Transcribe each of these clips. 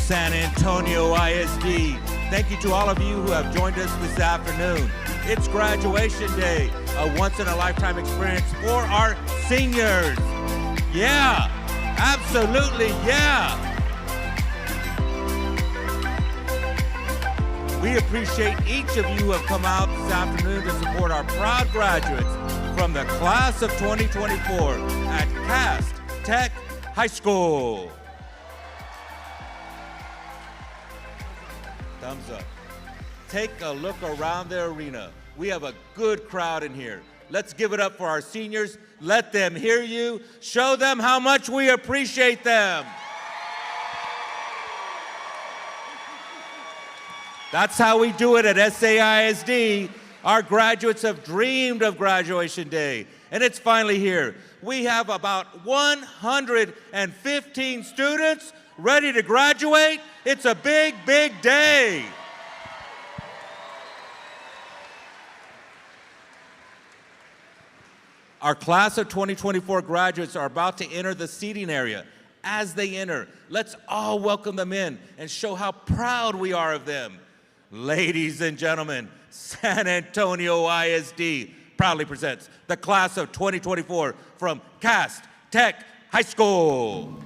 San Antonio ISD. Thank you to all of you who have joined us this afternoon. It's graduation day, a once-in-a-lifetime experience for our seniors. Yeah, absolutely, yeah. We appreciate each of you who have come out this afternoon to support our proud graduates from the class of 2024 at Cass Tech High School. Thumbs up. Take a look around the arena. We have a good crowd in here. Let's give it up for our seniors. Let them hear you. Show them how much we appreciate them. That's how we do it at SAISD. Our graduates have dreamed of graduation day, and it's finally here. We have about 115 students ready to graduate. It's a big, big day. Our class of 2024 graduates are about to enter the seating area. As they enter, let's all welcome them in and show how proud we are of them. Ladies and gentlemen, San Antonio ISD proudly presents the class of 2024 from Cass Tech High School.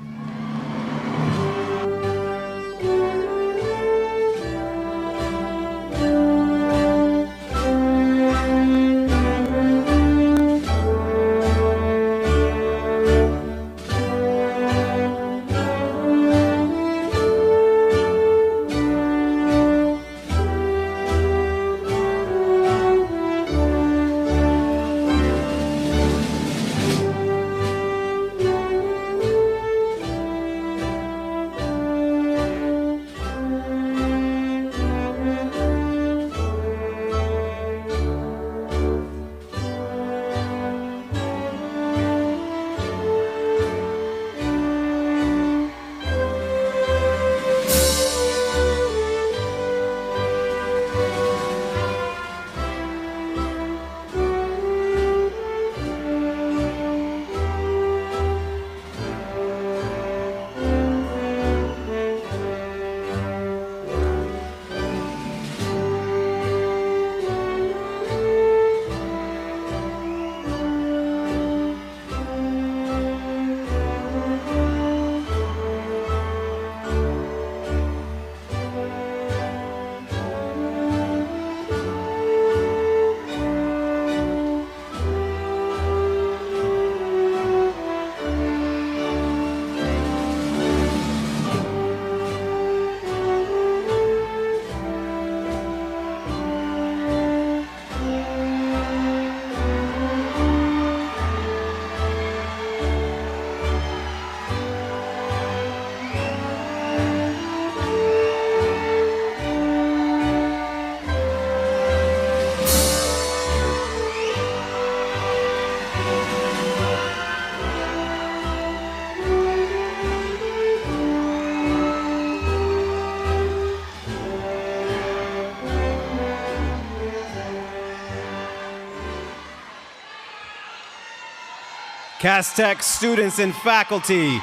Cass Tech students and faculty,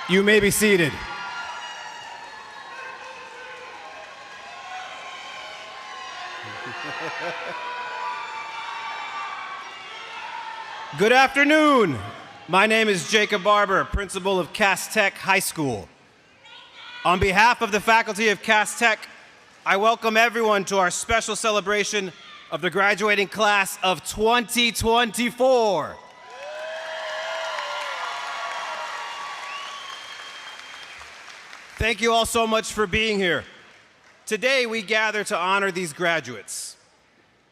you may be seated. Good afternoon. My name is Jacob Barber, principal of Cass Tech High School. On behalf of the faculty of Cass Tech, I welcome everyone to our special celebration of the graduating class of 2024. Thank you all so much for being here. Today, we gather to honor these graduates.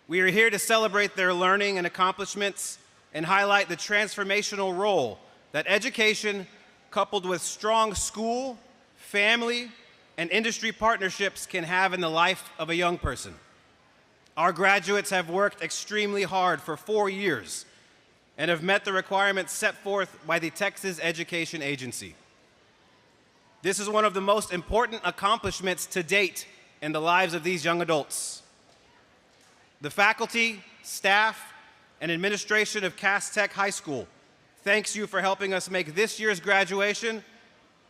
We are here to celebrate their learning and accomplishments and highlight the transformational role that education, coupled with strong school, family, and industry partnerships can have in the life of a young person. Our graduates have worked extremely hard for 4 years and have met the requirements set forth by the Texas Education Agency. This is one of the most important accomplishments to date in the lives of these young adults. The faculty, staff, and administration of Cass Tech High School thanks you for helping us make this year's graduation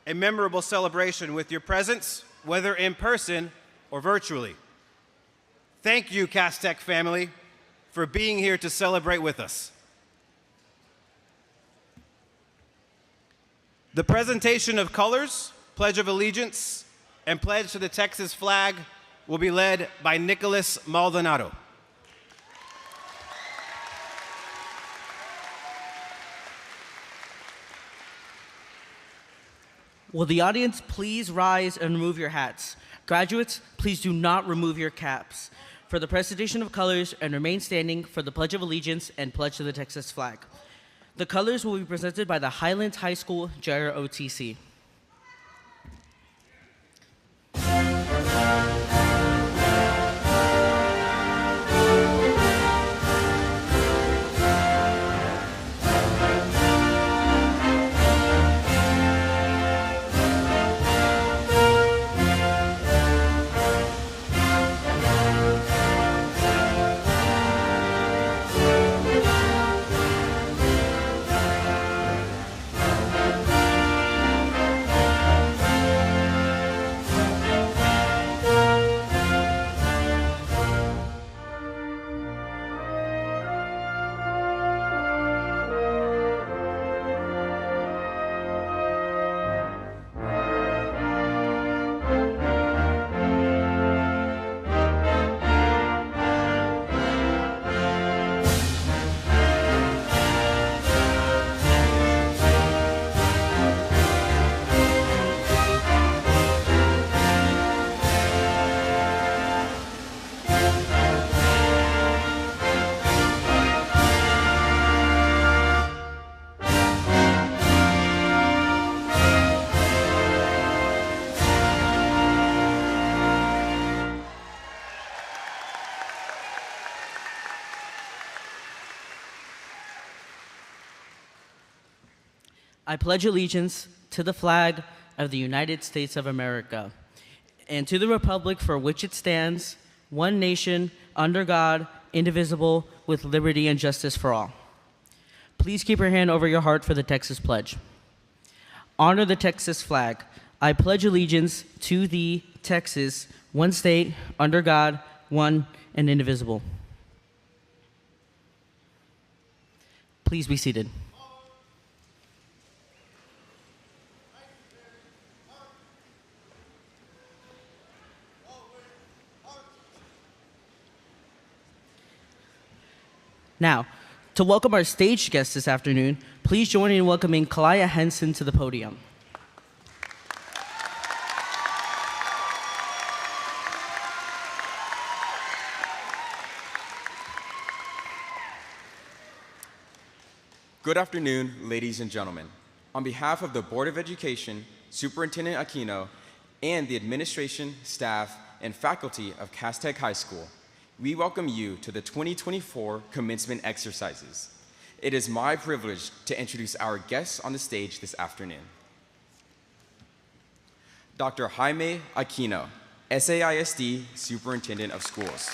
a memorable celebration with your presence, whether in person or virtually. Thank you, Castech family, for being here to celebrate with us. The presentation of colors, Pledge of Allegiance, and Pledge to the Texas flag will be led by Nicholas Maldonado. Will the audience please rise and remove your hats? Graduates, please do not remove your caps for the presentation of colors and remain standing for the Pledge of Allegiance and Pledge to the Texas flag. The colors will be presented by the Highlands High School JROTC. I pledge allegiance to the flag of the United States of America and to the republic for which it stands, one nation, under God, indivisible, with liberty and justice for all. Please keep your hand over your heart for the Texas Pledge. Honor the Texas flag. I pledge allegiance to the Texas, one state, under God, one and indivisible. Please be seated. Now, to welcome our stage guests this afternoon, please join me in welcoming Kalaya Henson to the podium. Good afternoon, ladies and gentlemen. On behalf of the Board of Education, Superintendent Aquino, and the administration, staff, and faculty of Castech High School, we welcome you to the 2024 commencement exercises. It is my privilege to introduce our guests on the stage this afternoon. Dr. Jaime Aquino, SAISD Superintendent of Schools.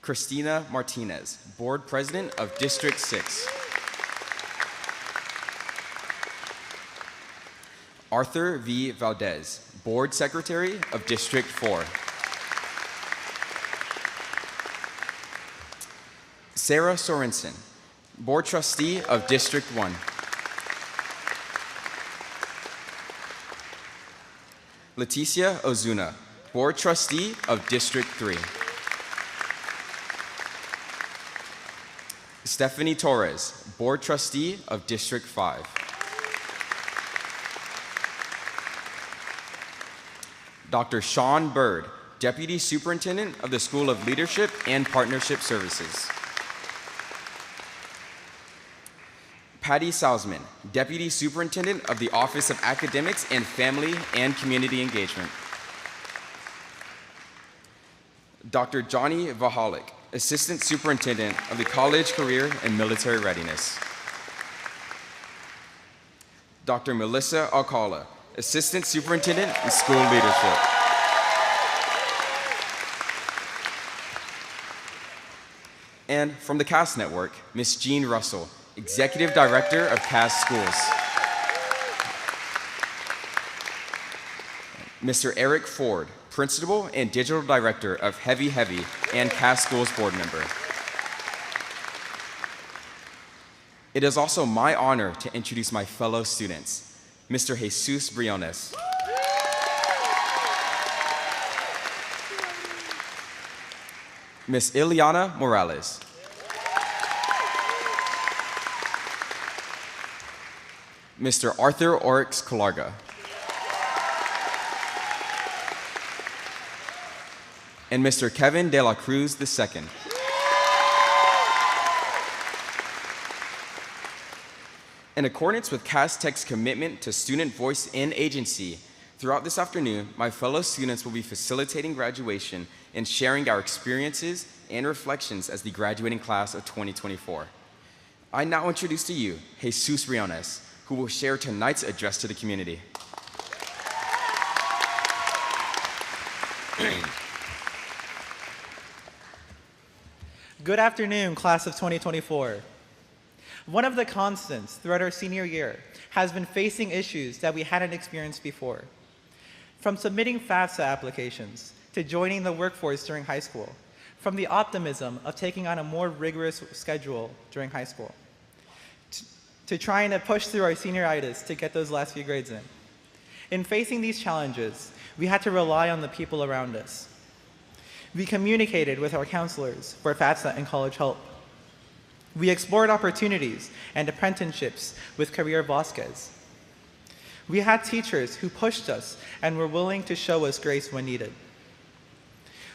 Christina Martinez, Board President of District 6. Arthur V. Valdez, Board Secretary of District 4. Sarah Sorensen, Board Trustee of District 1. Leticia Ozuna, Board Trustee of District 3. Stephanie Torres, Board Trustee of District 5. Dr. Sean Bird, Deputy Superintendent of the School of Leadership and Partnership Services. Patty Salzman, Deputy Superintendent of the Office of Academics and Family and Community Engagement. Dr. Johnny Vahalik, Assistant Superintendent of the College, Career, and Military Readiness. Dr. Melissa Alcala, Assistant Superintendent in School Leadership. And from the CAST Network, Ms. Jean Russell, Executive Director of CAS Schools. Mr. Eric Ford, Principal and Digital Director of Heavy Heavy and CAS Schools Board Member. It is also my honor to introduce my fellow students, Mr. Jesus Briones. Ms. Ileana Morales. Mr. Arthur Oryx Calarga. And Mr. Kevin de la Cruz II. In accordance with CAS Tech's commitment to student voice and agency, throughout this afternoon, my fellow students will be facilitating graduation and sharing our experiences and reflections as the graduating class of 2024. I now introduce to you Jesus Briones, who will share tonight's address to the community. Good afternoon, class of 2024. One of the constants throughout our senior year has been facing issues that we hadn't experienced before. From submitting FAFSA applications to joining the workforce during high school, from the optimism of taking on a more rigorous schedule during high school, to trying to push through our senioritis to get those last few grades in. In facing these challenges, we had to rely on the people around us. We communicated with our counselors for FAFSA and college help. We explored opportunities and apprenticeships with Career Vasquez. We had teachers who pushed us and were willing to show us grace when needed.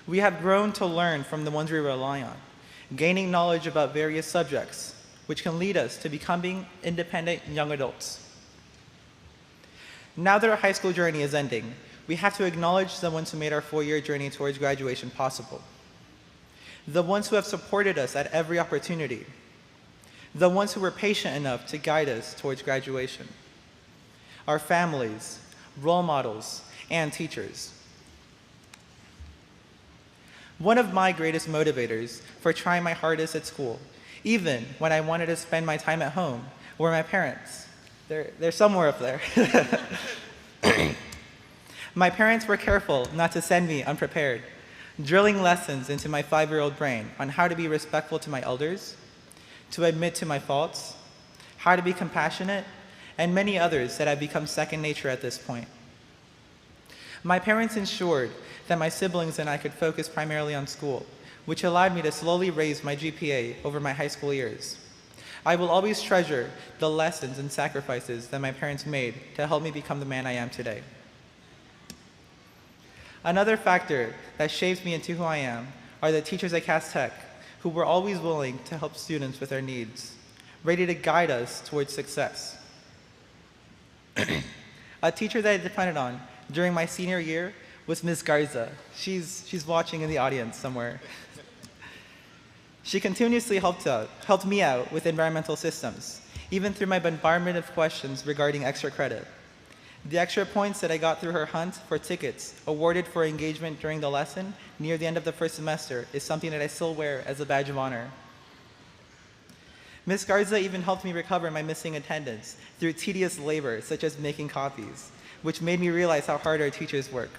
We have grown to learn from the ones we rely on, gaining knowledge about various subjects, which can lead us to becoming independent young adults. Now that our high school journey is ending, we have to acknowledge the ones who made our four-year journey towards graduation possible. The ones who have supported us at every opportunity. The ones who were patient enough to guide us towards graduation. Our families, role models, and teachers. One of my greatest motivators for trying my hardest at school, even when I wanted to spend my time at home, were my parents. They're somewhere up there. My parents were careful not to send me unprepared, drilling lessons into my 5-year-old brain on how to be respectful to my elders, to admit to my faults, how to be compassionate, and many others that have become second nature at this point. My parents ensured that my siblings and I could focus primarily on school, which allowed me to slowly raise my GPA over my high school years. I will always treasure the lessons and sacrifices that my parents made to help me become the man I am today. Another factor that shapes me into who I am are the teachers at CAS Tech, who were always willing to help students with their needs, ready to guide us towards success. A teacher that I depended on during my senior year was Ms. Garza. She's watching in the audience somewhere. She continuously helped me out with environmental systems, even through my bombardment of questions regarding extra credit. The extra points that I got through her hunt for tickets awarded for engagement during the lesson near the end of the first semester is something that I still wear as a badge of honor. Ms. Garza even helped me recover my missing attendance through tedious labor such as making copies, which made me realize how hard our teachers work.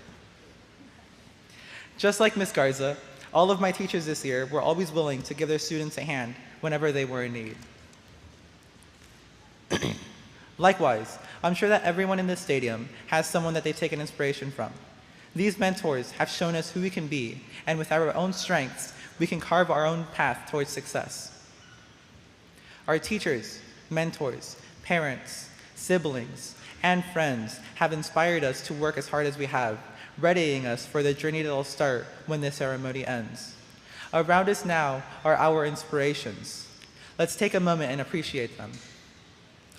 Just like Ms. Garza, all of my teachers this year were always willing to give their students a hand whenever they were in need. Likewise, I'm sure that everyone in this stadium has someone that they've taken inspiration from. These mentors have shown us who we can be, and with our own strengths, we can carve our own path towards success. Our teachers, mentors, parents, siblings, and friends have inspired us to work as hard as we have, readying us for the journey that will start when this ceremony ends. Around us now are our inspirations. Let's take a moment and appreciate them.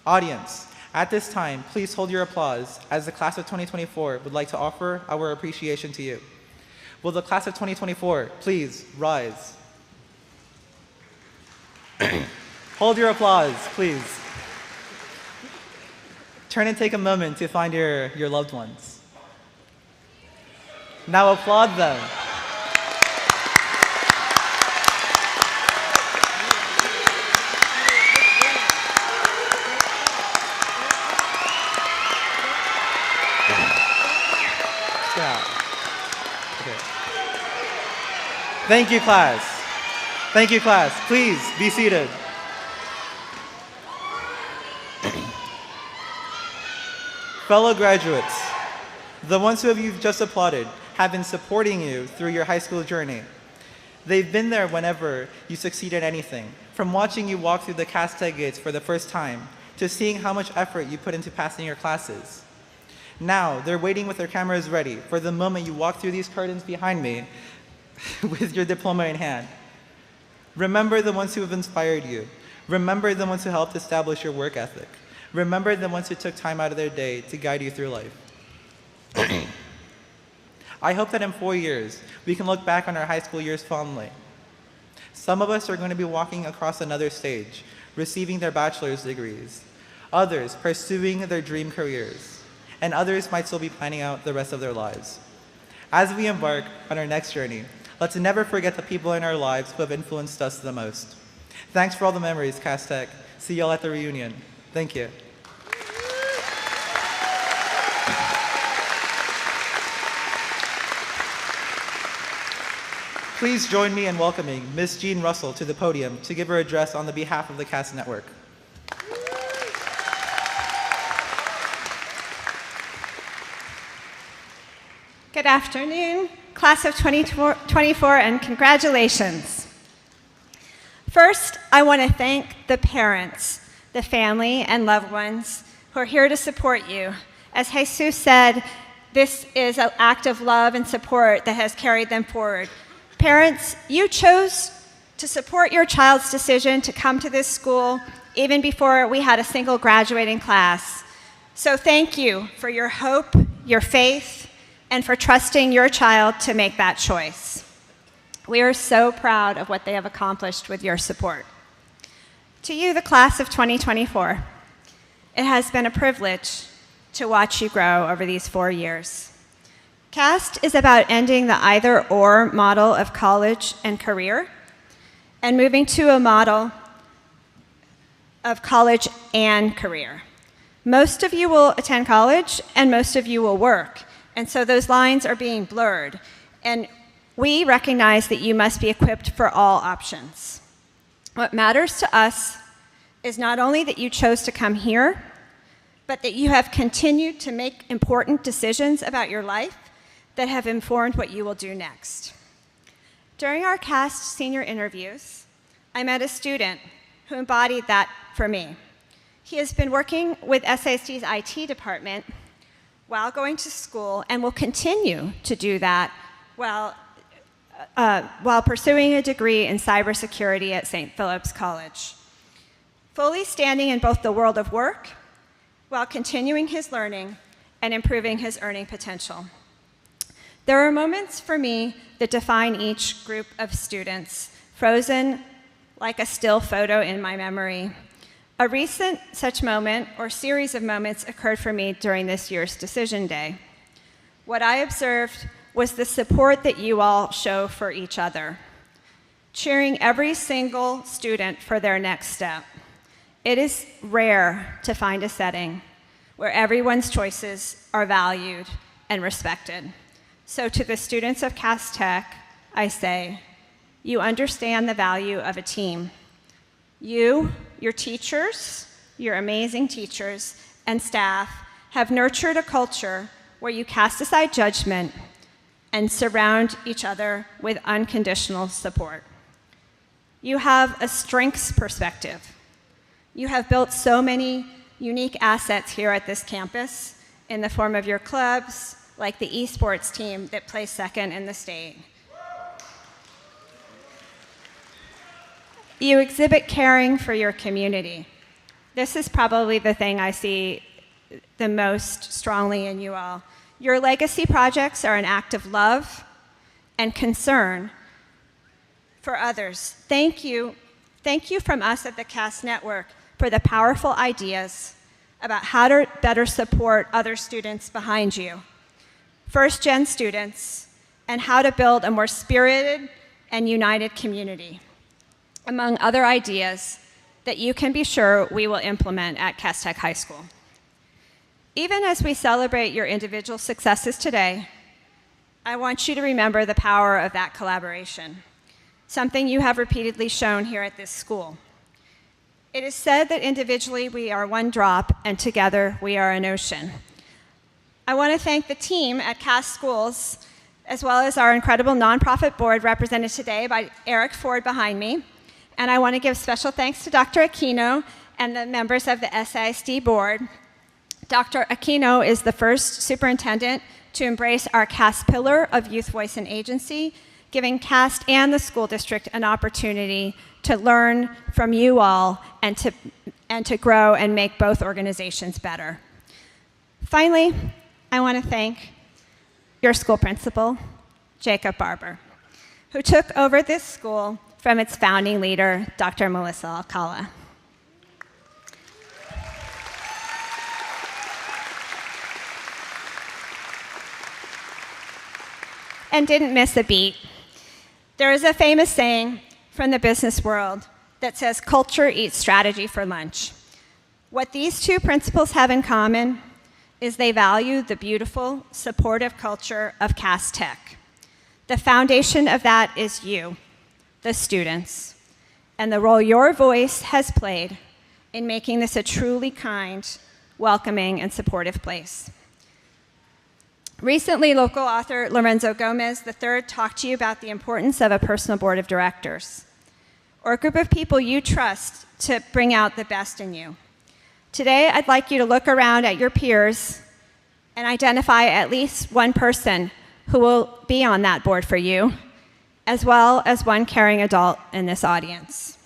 Audience, at this time, please hold your applause as the class of 2024 would like to offer our appreciation to you. Will the class of 2024 please rise? Hold your applause, please. Turn and take a moment to find your loved ones. Now applaud them. Thank you, class. Thank you, class. Please be seated. Fellow graduates, the ones who you've just applauded have been supporting you through your high school journey. They've been there whenever you succeed at anything, from watching you walk through the Castech gates for the first time to seeing how much effort you put into passing your classes. Now, they're waiting with their cameras ready for the moment you walk through these curtains behind me with your diploma in hand. Remember the ones who have inspired you. Remember the ones who helped establish your work ethic. Remember the ones who took time out of their day to guide you through life. I hope that in 4 years, we can look back on our high school years fondly. Some of us are going to be walking across another stage, receiving their bachelor's degrees. Others pursuing their dream careers. And others might still be planning out the rest of their lives. As we embark on our next journey, let's never forget the people in our lives who have influenced us the most. Thanks for all the memories, Castech. See y'all at the reunion. Thank you. Please join me in welcoming Ms. Jean Russell to the podium to give her address on the behalf of the CAST Network. Good afternoon, class of 2024, and congratulations. First, I want to thank the parents, the family, and loved ones who are here to support you. As Jesus said, this is an act of love and support that has carried them forward. Parents, you chose to support your child's decision to come to this school even before we had a single graduating class. So thank you for your hope, your faith, and for trusting your child to make that choice. We are so proud of what they have accomplished with your support. To you, the class of 2024, it has been a privilege to watch you grow over these 4 years. CAST is about ending the either-or model of college and career and moving to a model of college and career. Most of you will attend college and most of you will work, and so those lines are being blurred. And we recognize that you must be equipped for all options. What matters to us is not only that you chose to come here, but that you have continued to make important decisions about your life that have informed what you will do next. During our CAST senior interviews, I met a student who embodied that for me. He has been working with SAISD's IT department while going to school and will continue to do that while pursuing a degree in cybersecurity at St. Philip's College. Fully standing in both the world of work while continuing his learning and improving his earning potential. There are moments for me that define each group of students, frozen like a still photo in my memory. A recent such moment or series of moments occurred for me during this year's decision day. What I observed was the support that you all show for each other, cheering every single student for their next step. It is rare to find a setting where everyone's choices are valued and respected. So to the students of Castech, I say, you understand the value of a team. You, your teachers, your amazing teachers, and staff have nurtured a culture where you cast aside judgment and surround each other with unconditional support. You have a strengths perspective. You have built so many unique assets here at this campus in the form of your clubs, like the esports team that placed second in the state. You exhibit caring for your community. This is probably the thing I see the most strongly in you all. Your legacy projects are an act of love and concern for others. Thank you from us at the CAST Network for the powerful ideas about how to better support other students behind you, first-gen students, and how to build a more spirited and united community, among other ideas that you can be sure we will implement at Castech High School. Even as we celebrate your individual successes today, I want you to remember the power of that collaboration. something you have repeatedly shown here at this school. It is said that individually we are one drop and together we are an ocean. I want to thank the team at Cass Schools, as well as our incredible nonprofit board represented today by Eric Ford behind me. And I want to give special thanks to Dr. Aquino and the members of the SAISD board. Dr. Aquino is the first superintendent to embrace our Cass pillar of youth voice and agency, giving Cass and the school district an opportunity to learn from you all and to grow and make both organizations better. Finally, I want to thank your school principal, Jacob Barber, who took over this school from its founding leader, Dr. Melissa Alcala. And didn't miss a beat. There is a famous saying from the business world that says, culture eats strategy for lunch. What these two principals have in common is they value the beautiful, supportive culture of Cass Tech. The foundation of that is you, the students, and the role your voice has played in making this a truly kind, welcoming, and supportive place. Recently, local author Lorenzo Gomez III talked to you about the importance of a personal board of directors, or a group of people you trust to bring out the best in you. Today, I'd like you to look around at your peers and identify at least one person who will be on that board for you, as well as one caring adult in this audience.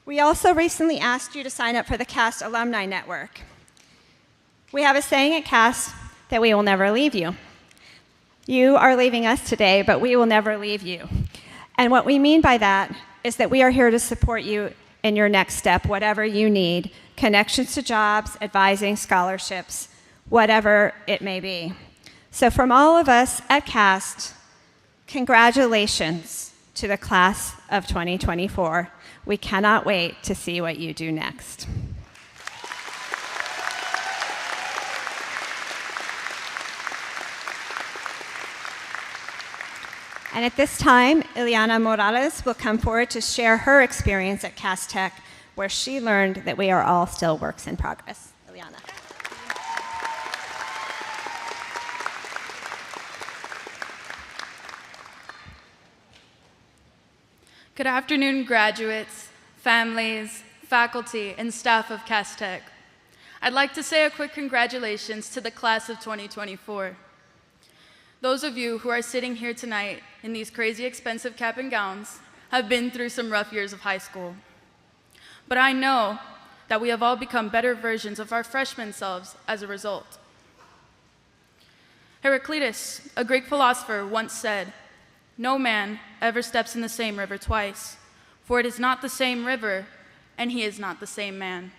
We also recently asked you to sign up for the Cass Alumni Network. We have a saying at Cass that we will never leave you. You are leaving us today, but we will never leave you. And what we mean by that is that we are here to support you in your next step, whatever you need, connections to jobs, advising, scholarships, whatever it may be. So from all of us at Cass, congratulations to the class of 2024. We cannot wait to see what you do next. And at this time, Ileana Morales will come forward to share her experience at Cass Tech, where she learned that we are all still works in progress. Ileana. Good afternoon, graduates, families, faculty, and staff of Cass Tech. I'd like to say a quick congratulations to the class of 2024. Those of you who are sitting here tonight in these crazy expensive cap and gowns have been through some rough years of high school. But I know that we have all become better versions of our freshman selves as a result. Heraclitus, a Greek philosopher, once said, "No man ever steps in the same river twice, for it is not the same river, and he is not the same man."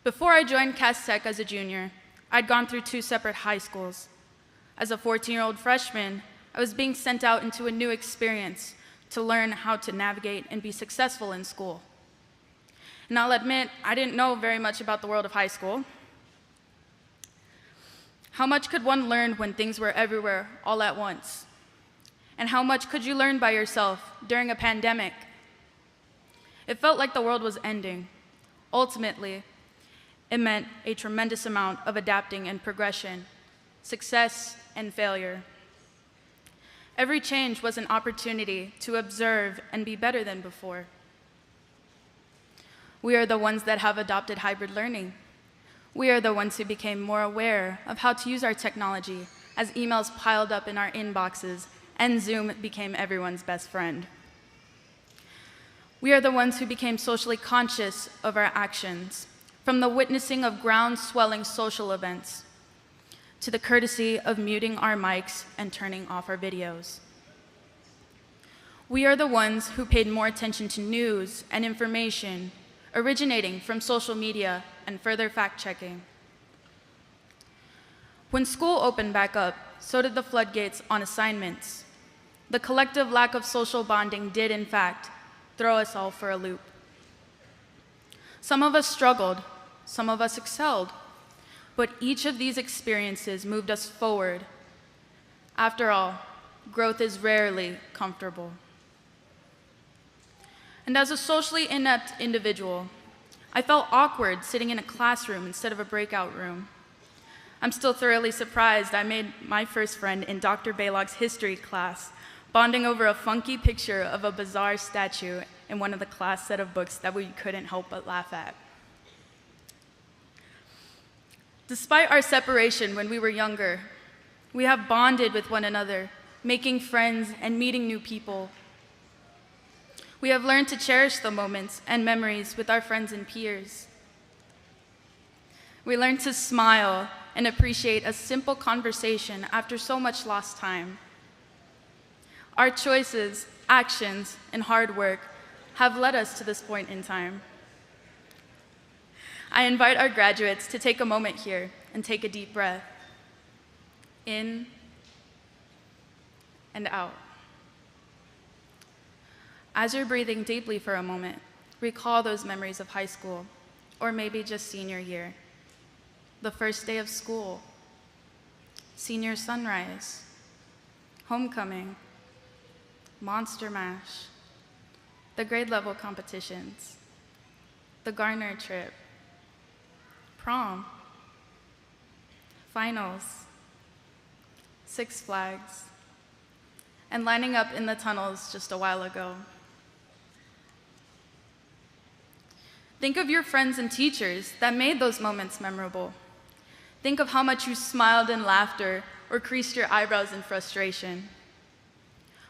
Before I joined Cass Tech as a junior, I'd gone through 2 separate high schools. As a 14-year-old freshman, I was being sent out into a new experience to learn how to navigate and be successful in school. And I'll admit, I didn't know very much about the world of high school. How much could one learn when things were everywhere all at once? And how much could you learn by yourself during a pandemic? It felt like the world was ending. Ultimately, it meant a tremendous amount of adapting and progression, success and failure. Every change was an opportunity to observe and be better than before. We are the ones that have adopted hybrid learning. We are the ones who became more aware of how to use our technology as emails piled up in our inboxes and Zoom became everyone's best friend. We are the ones who became socially conscious of our actions, from the witnessing of ground-swelling social events to the courtesy of muting our mics and turning off our videos. We are the ones who paid more attention to news and information originating from social media and further fact-checking. When school opened back up, so did the floodgates on assignments. The collective lack of social bonding did, in fact, throw us all for a loop. Some of us struggled, some of us excelled, but each of these experiences moved us forward. After all, growth is rarely comfortable. And as a socially inept individual, I felt awkward sitting in a classroom instead of a breakout room. I'm still thoroughly surprised I made my first friend in Dr. Baylog's history class, bonding over a funky picture of a bizarre statue in one of the class set of books that we couldn't help but laugh at. Despite our separation when we were younger, we have bonded with one another, making friends and meeting new people. We have learned to cherish the moments and memories with our friends and peers. We learned to smile and appreciate a simple conversation after so much lost time. Our choices, actions, and hard work have led us to this point in time. I invite our graduates to take a moment here and take a deep breath. In and out. As you're breathing deeply for a moment, recall those memories of high school, or maybe just senior year. The first day of school, senior sunrise, homecoming, Monster Mash, the grade level competitions, the Garner trip, prom, finals, Six Flags, and lining up in the tunnels just a while ago. Think of your friends and teachers that made those moments memorable. Think of how much you smiled in laughter or creased your eyebrows in frustration.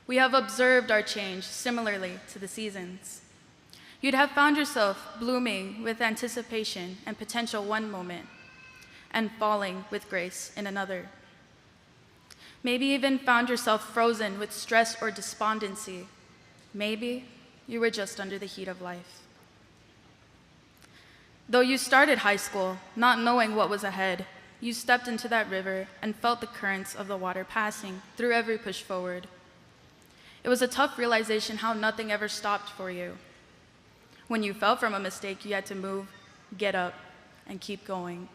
We have observed our change similarly to the seasons. You'd have found yourself blooming with anticipation and potential one moment, and falling with grace in another. Maybe even found yourself frozen with stress or despondency. Maybe you were just under the heat of life. Though you started high school not knowing what was ahead, you stepped into that river and felt the currents of the water passing through every push forward. It was a tough realization how nothing ever stopped for you. When you fell from a mistake, you had to move, get up, and keep going.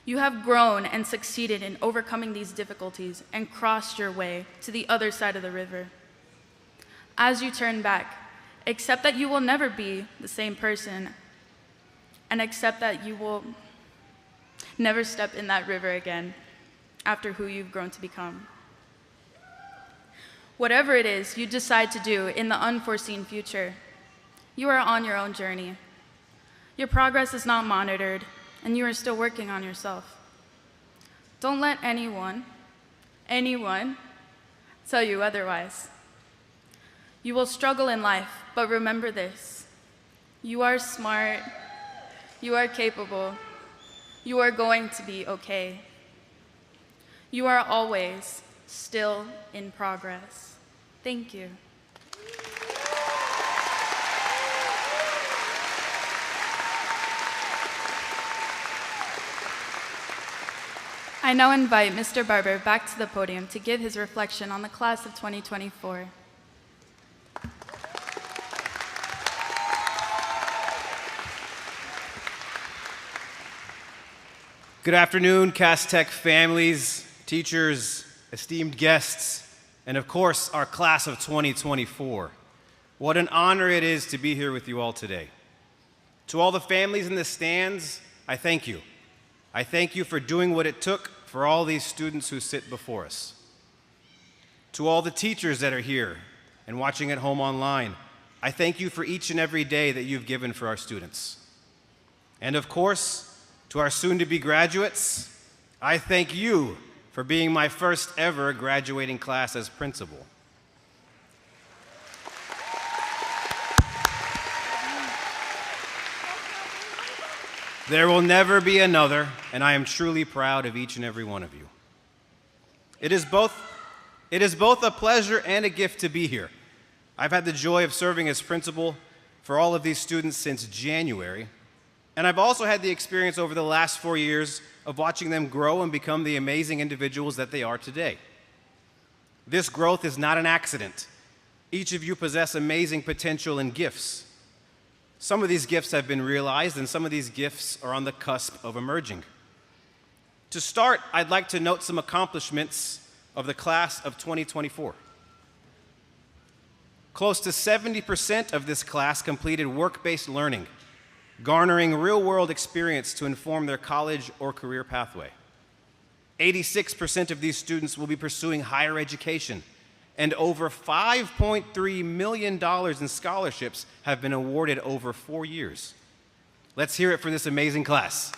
You have grown and succeeded in overcoming these difficulties and crossed your way to the other side of the river. As you turn back, accept that you will never be the same person, and accept that you will never step in that river again after who you've grown to become. Whatever it is you decide to do in the unforeseen future, you are on your own journey. Your progress is not monitored, and you are still working on yourself. Don't let anyone tell you otherwise. You will struggle in life, but remember this: you are smart, you are capable, you are going to be okay. You are always still in progress. Thank you. I now invite Mr. Barber back to the podium to give his reflection on the class of 2024. Good afternoon, Cass Tech families, teachers, esteemed guests, and of course, our class of 2024. What an honor it is to be here with you all today. To all the families in the stands, I thank you. I thank you for doing what it took for all these students who sit before us. To all the teachers that are here and watching at home online, I thank you for each and every day that you've given for our students. And of course, to our soon-to-be graduates, I thank you for being my first ever graduating class as principal. There will never be another, and I am truly proud of each and every one of you. It is both a pleasure and a gift to be here. I've had the joy of serving as principal for all of these students since January, and I've also had the experience over the last 4 years of watching them grow and become the amazing individuals that they are today. This growth is not an accident. Each of you possess amazing potential and gifts. Some of these gifts have been realized, and some of these gifts are on the cusp of emerging. To start, I'd like to note some accomplishments of the class of 2024. Close to 70% of this class completed work-based learning, garnering real-world experience to inform their college or career pathway. 86% of these students will be pursuing higher education, and over $5.3 million in scholarships have been awarded over 4 years. Let's hear it for this amazing class.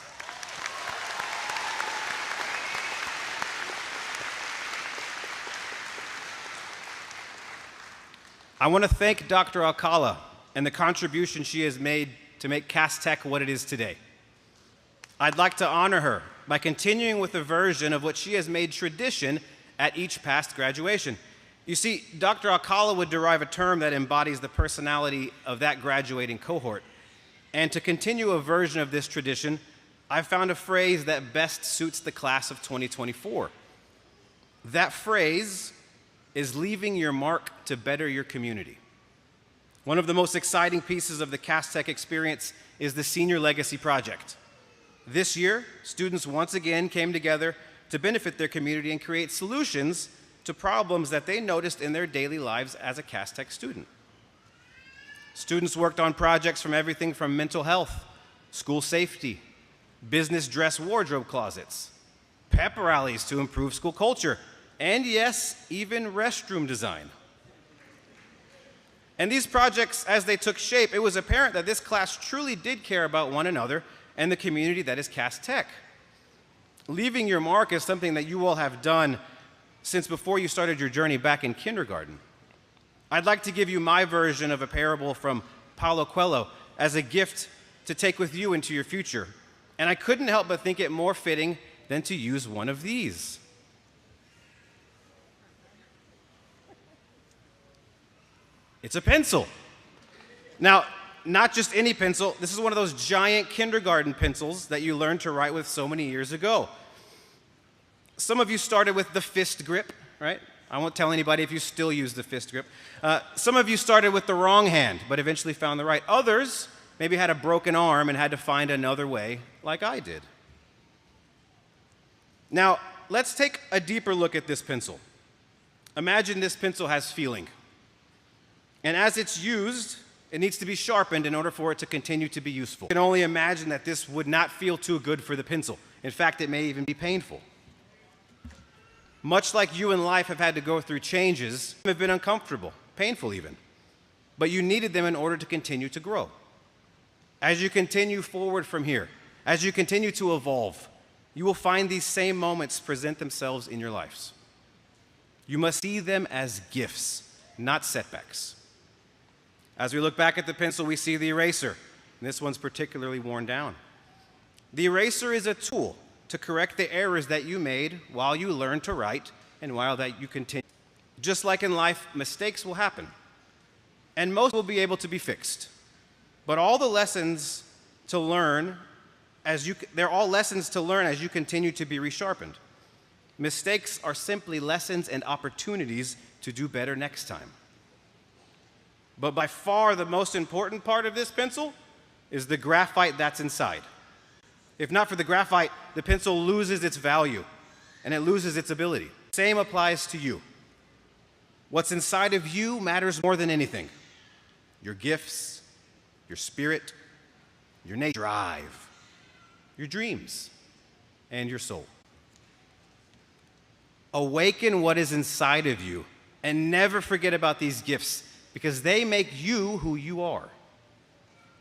I want to thank Dr. Alcala and the contribution she has made to make Cass Tech what it is today. I'd like to honor her by continuing with a version of what she has made tradition at each past graduation. You see, Dr. Alcala would derive a term that embodies the personality of that graduating cohort. And to continue a version of this tradition, I found a phrase that best suits the class of 2024. That phrase is leaving your mark to better your community. One of the most exciting pieces of the Cass Tech experience is the Senior Legacy Project. This year, students once again came together to benefit their community and create solutions to problems that they noticed in their daily lives as a Cass Tech student. Students worked on projects from everything from mental health, school safety, business dress wardrobe closets, pep rallies to improve school culture, and yes, even restroom design. And these projects, as they took shape, it was apparent that this class truly did care about one another and the community that is Cass Tech. Leaving your mark is something that you all have done since before you started your journey back in kindergarten. I'd like to give you my version of a parable from Paulo Coelho as a gift to take with you into your future. And I couldn't help but think it more fitting than to use one of these. It's a pencil. Now, not just any pencil. This is one of those giant kindergarten pencils that you learned to write with so many years ago. Some of you started with the fist grip, right? I won't tell anybody if you still use the fist grip. Some of you started with the wrong hand, but eventually found the right. Others maybe had a broken arm and had to find another way, like I did. Now, let's take a deeper look at this pencil. Imagine this pencil has feeling. And as it's used, it needs to be sharpened in order for it to continue to be useful. You can only imagine that this would not feel too good for the pencil. In fact, it may even be painful. Much like you in life have had to go through changes, have been uncomfortable, painful even, but you needed them in order to continue to grow. As you continue forward from here, as you continue to evolve, you will find these same moments present themselves in your lives. You must see them as gifts, not setbacks. As we look back at the pencil, we see the eraser, and this one's particularly worn down. The eraser is a tool to correct the errors that you made while you learn to write and while that you continue. Just like in life, mistakes will happen, and most will be able to be fixed. But all the lessons to learn they're all lessons to learn as you continue to be resharpened. Mistakes are simply lessons and opportunities to do better next time. But by far the most important part of this pencil is the graphite that's inside. If not for the graphite, the pencil loses its value and it loses its ability. Same applies to you. What's inside of you matters more than anything. Your gifts, your spirit, your nature, drive, your dreams, and your soul. Awaken what is inside of you and never forget about these gifts because they make you who you are.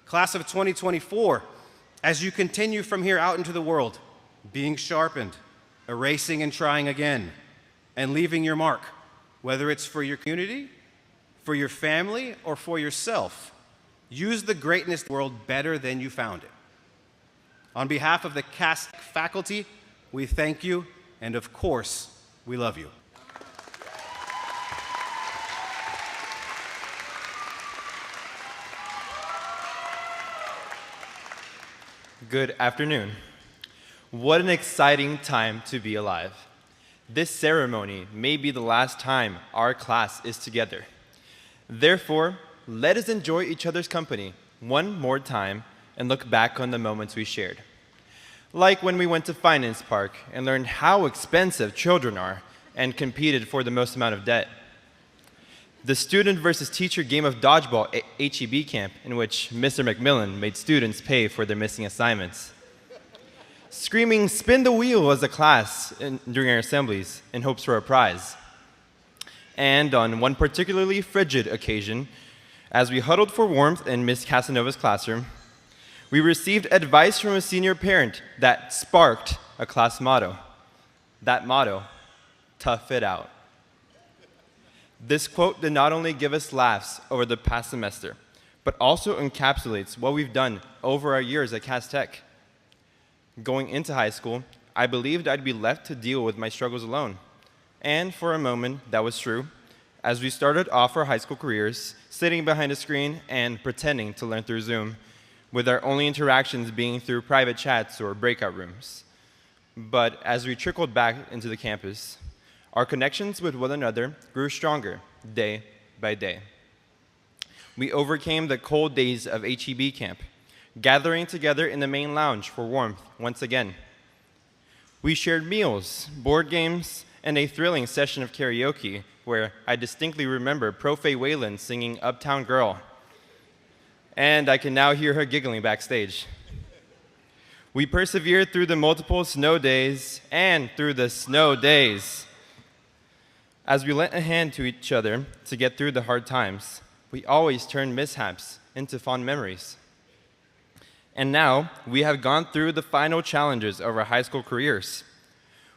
Class of 2024, as you continue from here out into the world, being sharpened, erasing and trying again, and leaving your mark, whether it's for your community, for your family, or for yourself, use the greatness of the world better than you found it. On behalf of the Cass faculty, we thank you, and of course, we love you. Good afternoon. What an exciting time to be alive. This ceremony may be the last time our class is together. Therefore, let us enjoy each other's company one more time and look back on the moments we shared. Like when we went to Finance Park and learned how expensive children are and competed for the most amount of debt. The student versus teacher game of dodgeball at HEB camp, in which Mr. McMillan made students pay for their missing assignments. Screaming, "Spin the wheel" as a class during our assemblies in hopes for a prize. And on one particularly frigid occasion, as we huddled for warmth in Miss Casanova's classroom, we received advice from a senior parent that sparked a class motto. That motto, "Tough it out." This quote did not only give us laughs over the past semester, but also encapsulates what we've done over our years at Cass Tech. Going into high school, I believed I'd be left to deal with my struggles alone. And for a moment, that was true, as we started off our high school careers, sitting behind a screen and pretending to learn through Zoom, with our only interactions being through private chats or breakout rooms. But as we trickled back into the campus, our connections with one another grew stronger day by day. We overcame the cold days of HEB camp, gathering together in the main lounge for warmth once again. We shared meals, board games, and a thrilling session of karaoke where I distinctly remember Profe Wayland singing Uptown Girl. And I can now hear her giggling backstage. We persevered through the multiple snow days and through the snow days. As we lent a hand to each other to get through the hard times, we always turned mishaps into fond memories. And now, we have gone through the final challenges of our high school careers.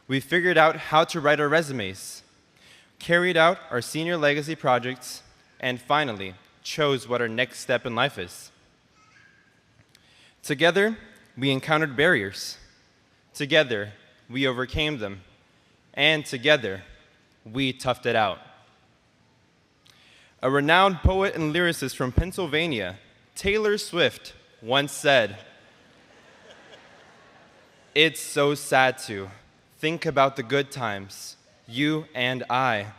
We figured out how to write our resumes, carried out our senior legacy projects, and finally, chose what our next step in life is. Together, we encountered barriers. Together, we overcame them. And together, we toughed it out. A renowned poet and lyricist from Pennsylvania, Taylor Swift, once said, "It's so sad to think about the good times, you and I."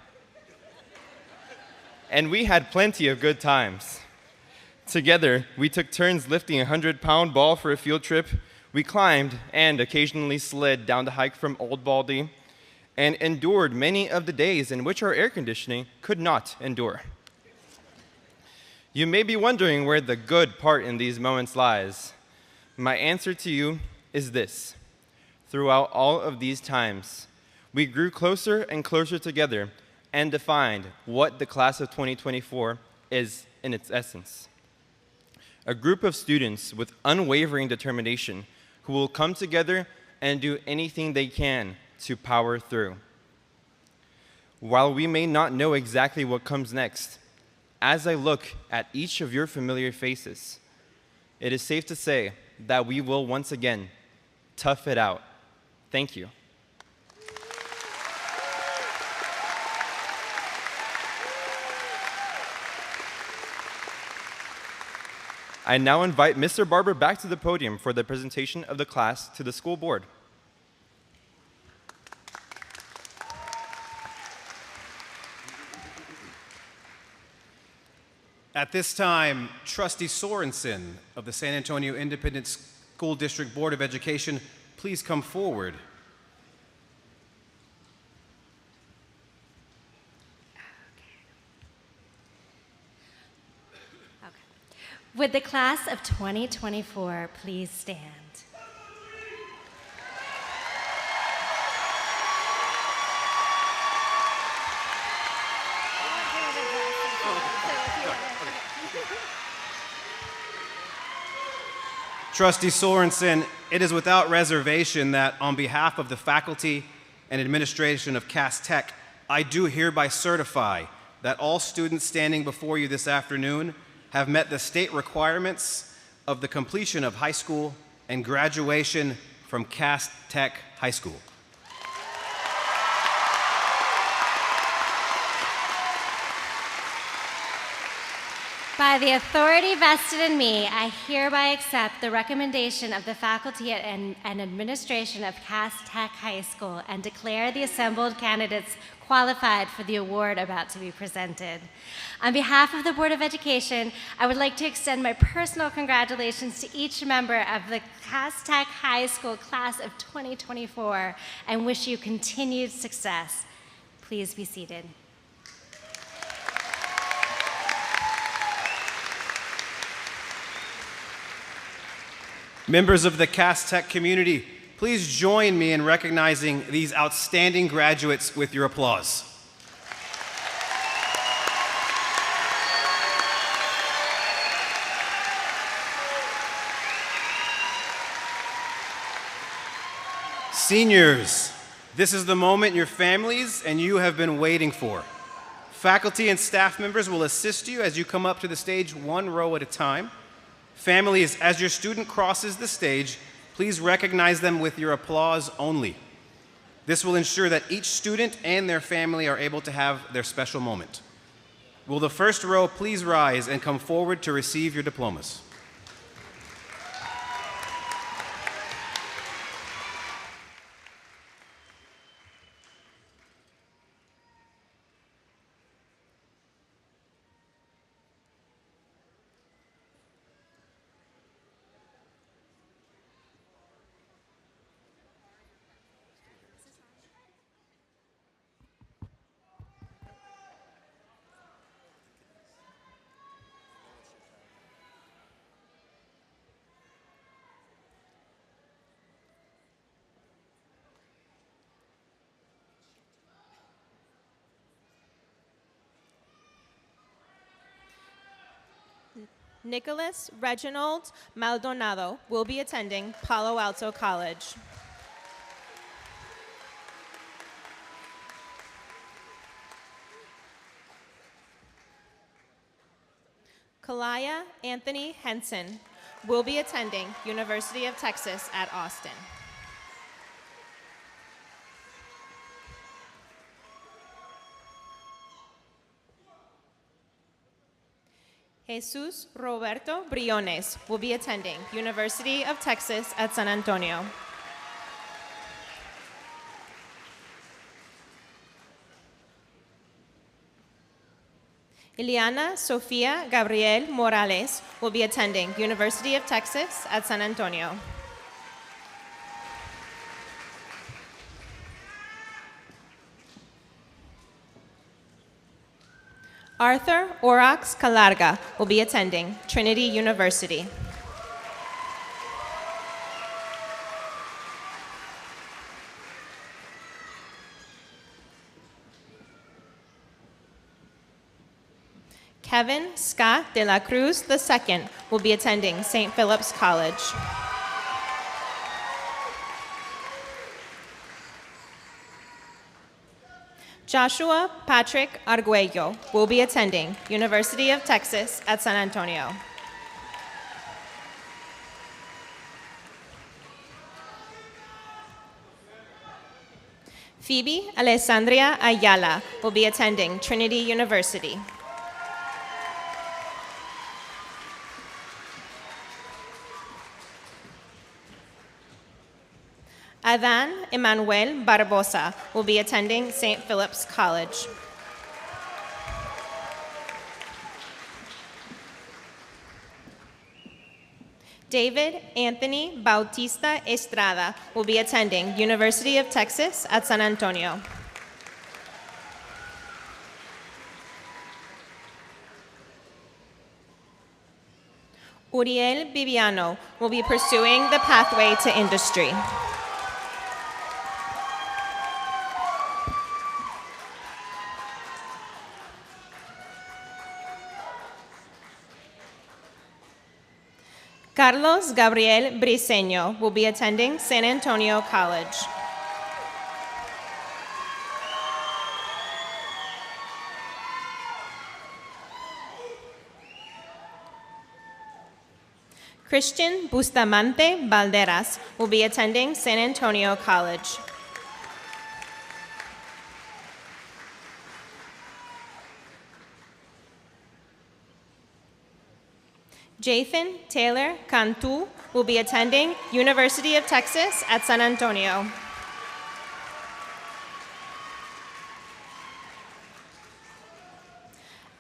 And we had plenty of good times. Together, we took turns lifting a 100-pound ball for a field trip. We climbed and occasionally slid down the hike from Old Baldy and endured many of the days in which our air conditioning could not endure. You may be wondering where the good part in these moments lies. My answer to you is this. Throughout all of these times, we grew closer and closer together and defined what the class of 2024 is in its essence. A group of students with unwavering determination who will come together and do anything they can to power through. While we may not know exactly what comes next, as I look at each of your familiar faces, it is safe to say that we will once again tough it out. Thank you. I now invite Mr. Barber back to the podium for the presentation of the class to the school board. At this time, Trustee Sorensen of the San Antonio Independent School District Board of Education, please come forward. Would the class of 2024 please stand? Trustee Sorensen, it is without reservation that on behalf of the faculty and administration of Cass Tech, I do hereby certify that all students standing before you this afternoon have met the state requirements of the completion of high school and graduation from Cass Tech High School. By the authority vested in me, I hereby accept the recommendation of the faculty and administration of Cass Tech High School and declare the assembled candidates qualified for the award about to be presented. On behalf of the Board of Education, I would like to extend my personal congratulations to each member of the Cass Tech High School class of 2024 and wish you continued success. Please be seated. Members of the Cass Tech community, please join me in recognizing these outstanding graduates with your applause. Seniors, this is the moment your families and you have been waiting for. Faculty and staff members will assist you as you come up to the stage one row at a time. Families, as your student crosses the stage, please recognize them with your applause only. This will ensure that each student and their family are able to have their special moment. Will the first row please rise and come forward to receive your diplomas? Nicholas Reginald Maldonado will be attending Palo Alto College. Kalaya Anthony Henson will be attending University of Texas at Austin. Jesus Roberto Briones will be attending University of Texas at San Antonio. Ileana Sofia Gabriel Morales will be attending University of Texas at San Antonio. Arthur Orax Calarga will be attending Trinity University. Kevin Scott de la Cruz II will be attending St. Philip's College. Joshua Patrick Arguello will be attending University of Texas at San Antonio. Phoebe Alessandria Ayala will be attending Trinity University. Adan Emmanuel Barbosa will be attending St. Philip's College. David Anthony Bautista Estrada will be attending University of Texas at San Antonio. Uriel Bibiano will be pursuing the pathway to industry. Carlos Gabriel Briceño will be attending San Antonio College. Christian Bustamante Valderas will be attending San Antonio College. Jathan Taylor Cantu will be attending University of Texas at San Antonio.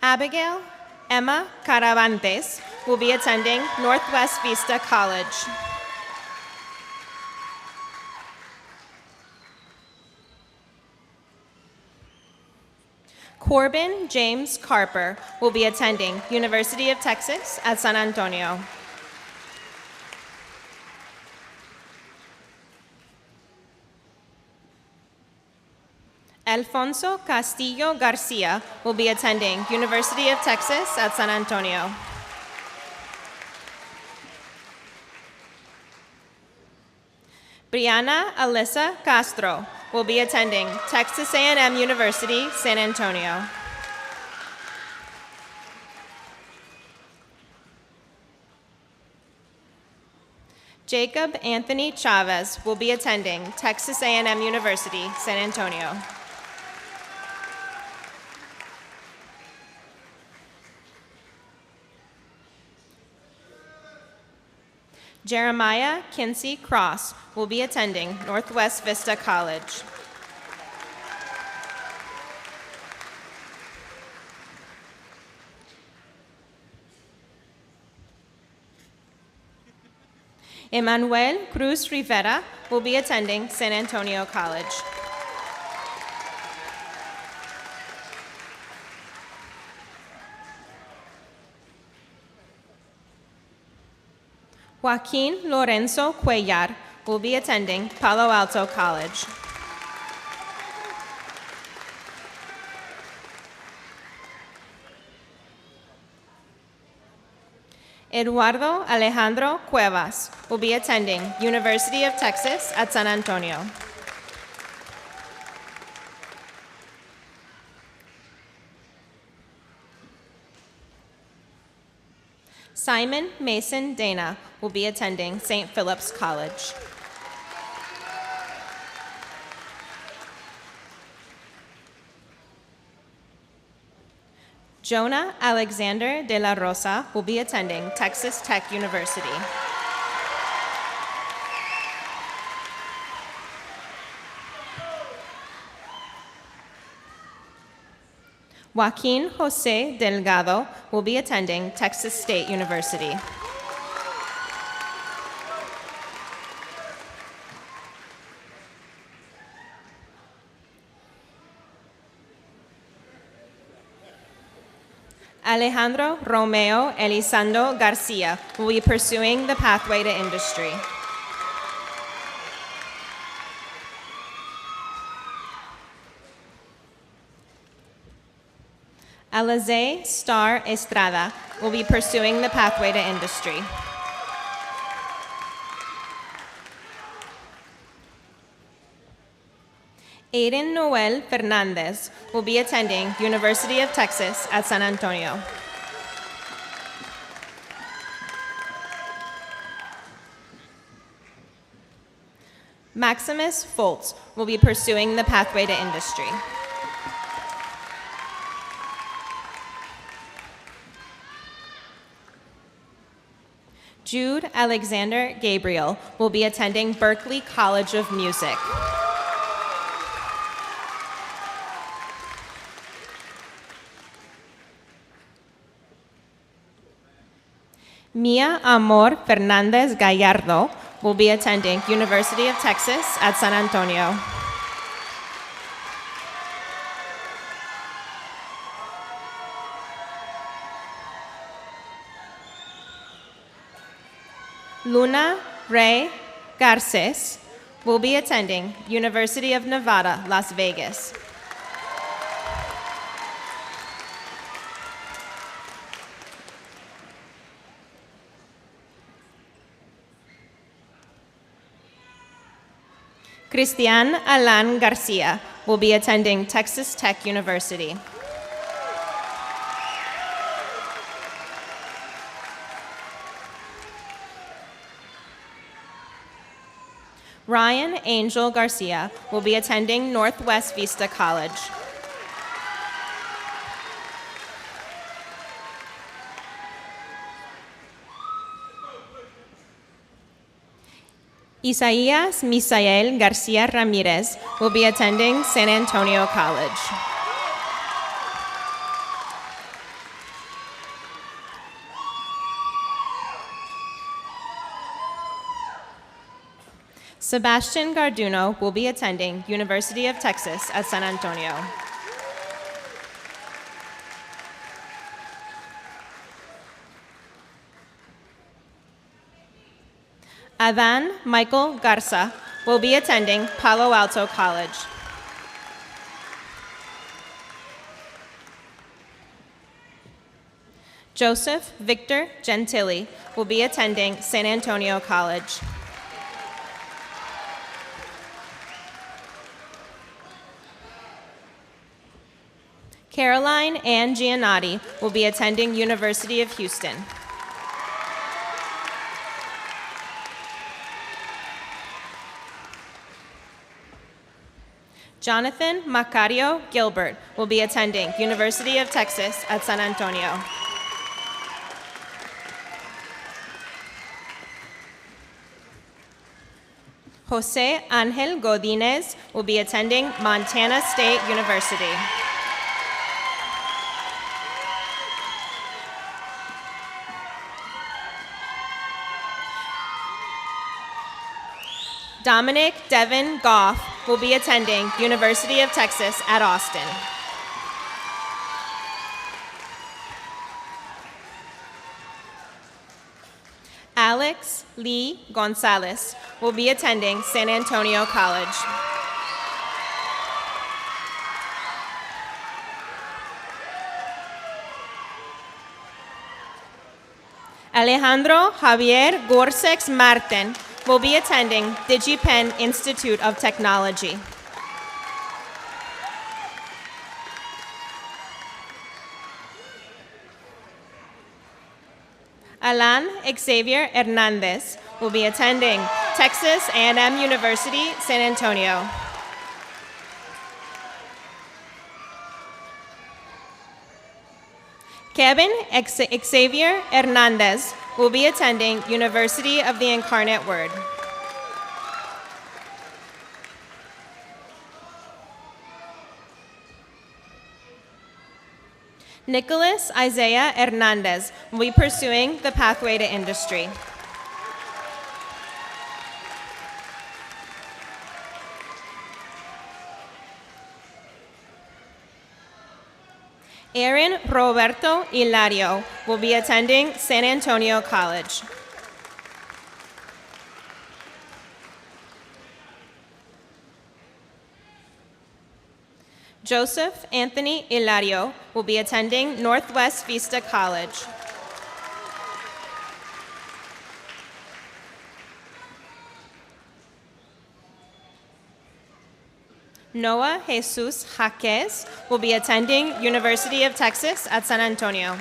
Abigail Emma Caravantes will be attending Northwest Vista College. Corbin James Carper will be attending University of Texas at San Antonio. Alfonso Castillo Garcia will be attending University of Texas at San Antonio. Brianna Alyssa Castro will be attending Texas A&M University, San Antonio. Jacob Anthony Chavez will be attending Texas A&M University, San Antonio. Jeremiah Kinsey Cross will be attending Northwest Vista College. Emmanuel Cruz Rivera will be attending San Antonio College. Joaquin Lorenzo Cuellar will be attending Palo Alto College. Eduardo Alejandro Cuevas will be attending University of Texas at San Antonio. Simon Mason Dana will be attending St. Philip's College. Jonah Alexander de la Rosa will be attending Texas Tech University. Joaquin Jose Delgado will be attending Texas State University. Alejandro Romeo Elizondo Garcia will be pursuing the pathway to industry. Alize Star Estrada will be pursuing the pathway to industry. Aiden Noel Fernandez will be attending University of Texas at San Antonio. Maximus Foltz will be pursuing the pathway to industry. Jude Alexander Gabriel will be attending Berklee College of Music. Mia Amor Fernandez Gallardo will be attending University of Texas at San Antonio. Luna Ray Garces will be attending University of Nevada, Las Vegas. Cristian Alan Garcia will be attending Texas Tech University. Ryan Angel Garcia will be attending Northwest Vista College. Isaías Misael Garcia Ramirez will be attending San Antonio College. Sebastian Garduno will be attending University of Texas at San Antonio. Adan Michael Garza will be attending Palo Alto College. Joseph Victor Gentili will be attending San Antonio College. Caroline Ann Giannotti will be attending University of Houston. Jonathan Macario Gilbert will be attending University of Texas at San Antonio. Jose Angel Godinez will be attending Montana State University. Dominic Devin Goff will be attending University of Texas at Austin. Alex Lee Gonzalez will be attending San Antonio College. Alejandro Javier Gorsex Martin will be attending DigiPen Institute of Technology. Alan Xavier Hernandez will be attending Texas A&M University, San Antonio. Kevin Xavier Hernandez will be attending University of the Incarnate Word. Nicholas Isaiah Hernandez will be pursuing the pathway to industry. Aaron Roberto Hilario will be attending San Antonio College. Joseph Anthony Hilario will be attending Northwest Vista College. Noah Jesus Jaquez will be attending University of Texas at San Antonio.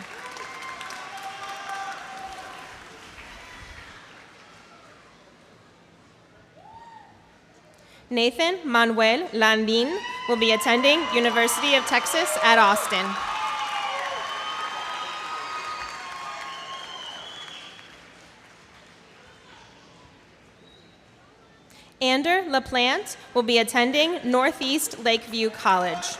Nathan Manuel Landin will be attending University of Texas at Austin. Ander LaPlante will be attending Northeast Lakeview College.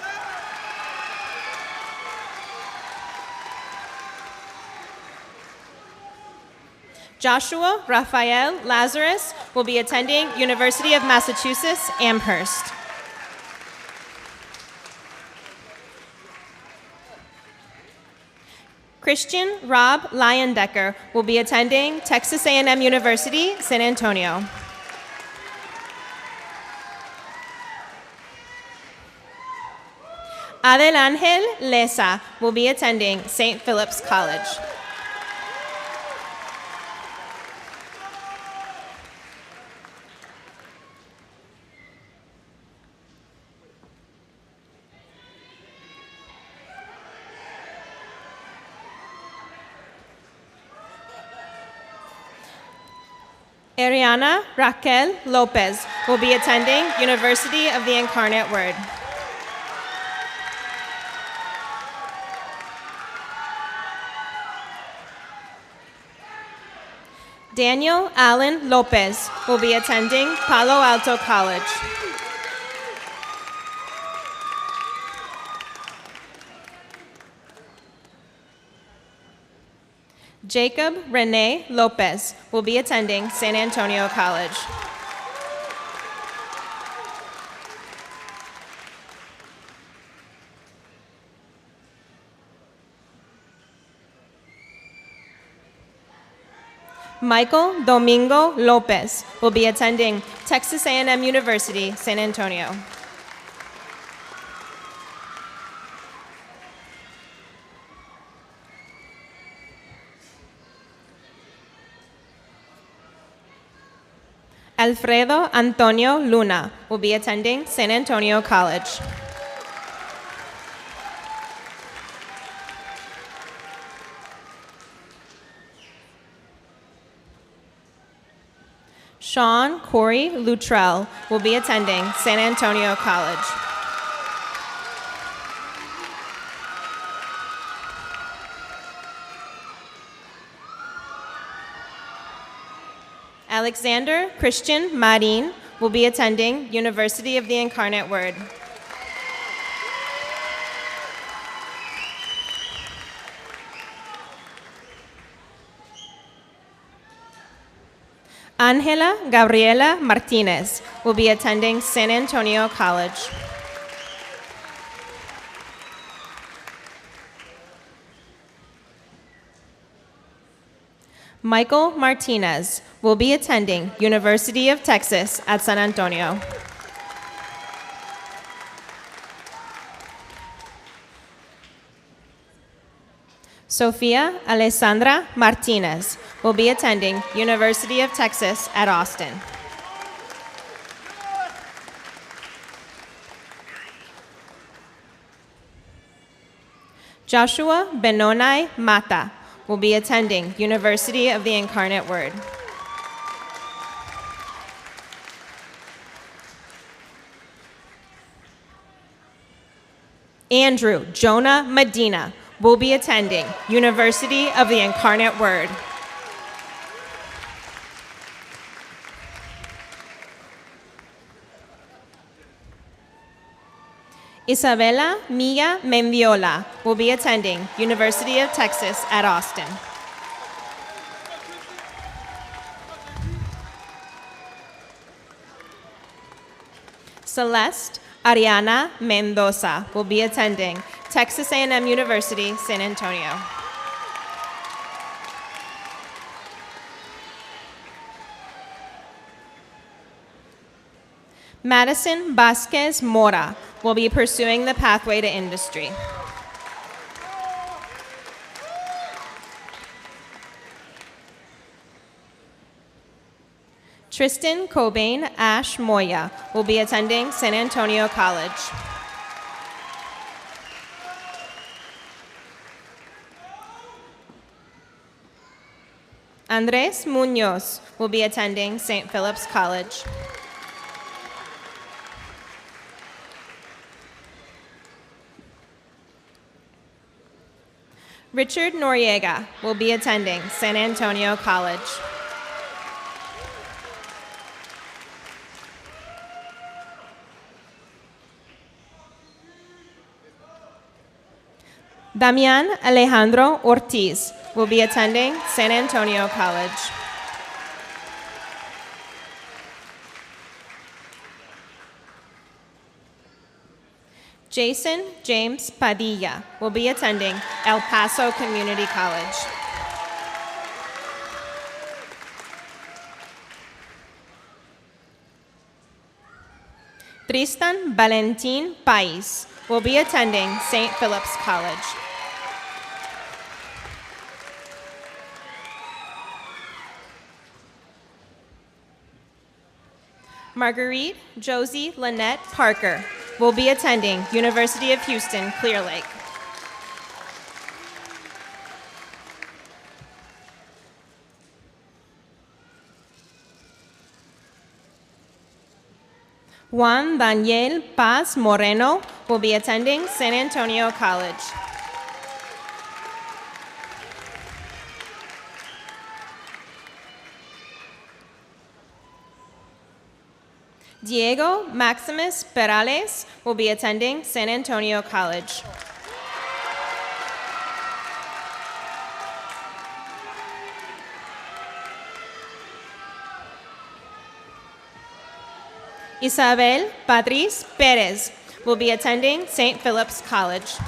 Joshua Raphael Lazarus will be attending University of Massachusetts, Amherst. Christian Rob Leyendecker will be attending Texas A&M University, San Antonio. Adel Angel Leza will be attending St. Philip's College. Ariana Raquel Lopez will be attending University of the Incarnate Word. Daniel Allen Lopez will be attending Palo Alto College. Jacob Rene Lopez will be attending San Antonio College. Michael Domingo Lopez will be attending Texas A&M University, San Antonio. Alfredo Antonio Luna will be attending San Antonio College. Sean Corey Luttrell will be attending San Antonio College. Alexander Christian Marin will be attending University of the Incarnate Word. Angela Gabriela Martinez will be attending San Antonio College. Michael Martinez will be attending University of Texas at San Antonio. Sofia Alessandra Martinez will be attending University of Texas at Austin. Joshua Benoni Mata will be attending University of the Incarnate Word. Andrew Jonah Medina will be attending University of the Incarnate Word. Isabella Mia Mendiola will be attending University of Texas at Austin. Celeste Ariana Mendoza will be attending Texas A&M University, San Antonio. Madison Vasquez Mora will be pursuing the pathway to industry. Tristan Cobain Ash Moya will be attending San Antonio College. Andres Munoz will be attending St. Philip's College. Richard Noriega will be attending San Antonio College. Damian Alejandro Ortiz will be attending San Antonio College. Jason James Padilla will be attending El Paso Community College. Tristan Valentin Pais will be attending St. Philip's College. Marguerite Josie Lynette Parker will be attending University of Houston, Clear Lake. Juan Daniel Paz Moreno will be attending San Antonio College. Diego Maximus Perales will be attending San Antonio College. Isabel Patrice Perez will be attending St. Philip's College.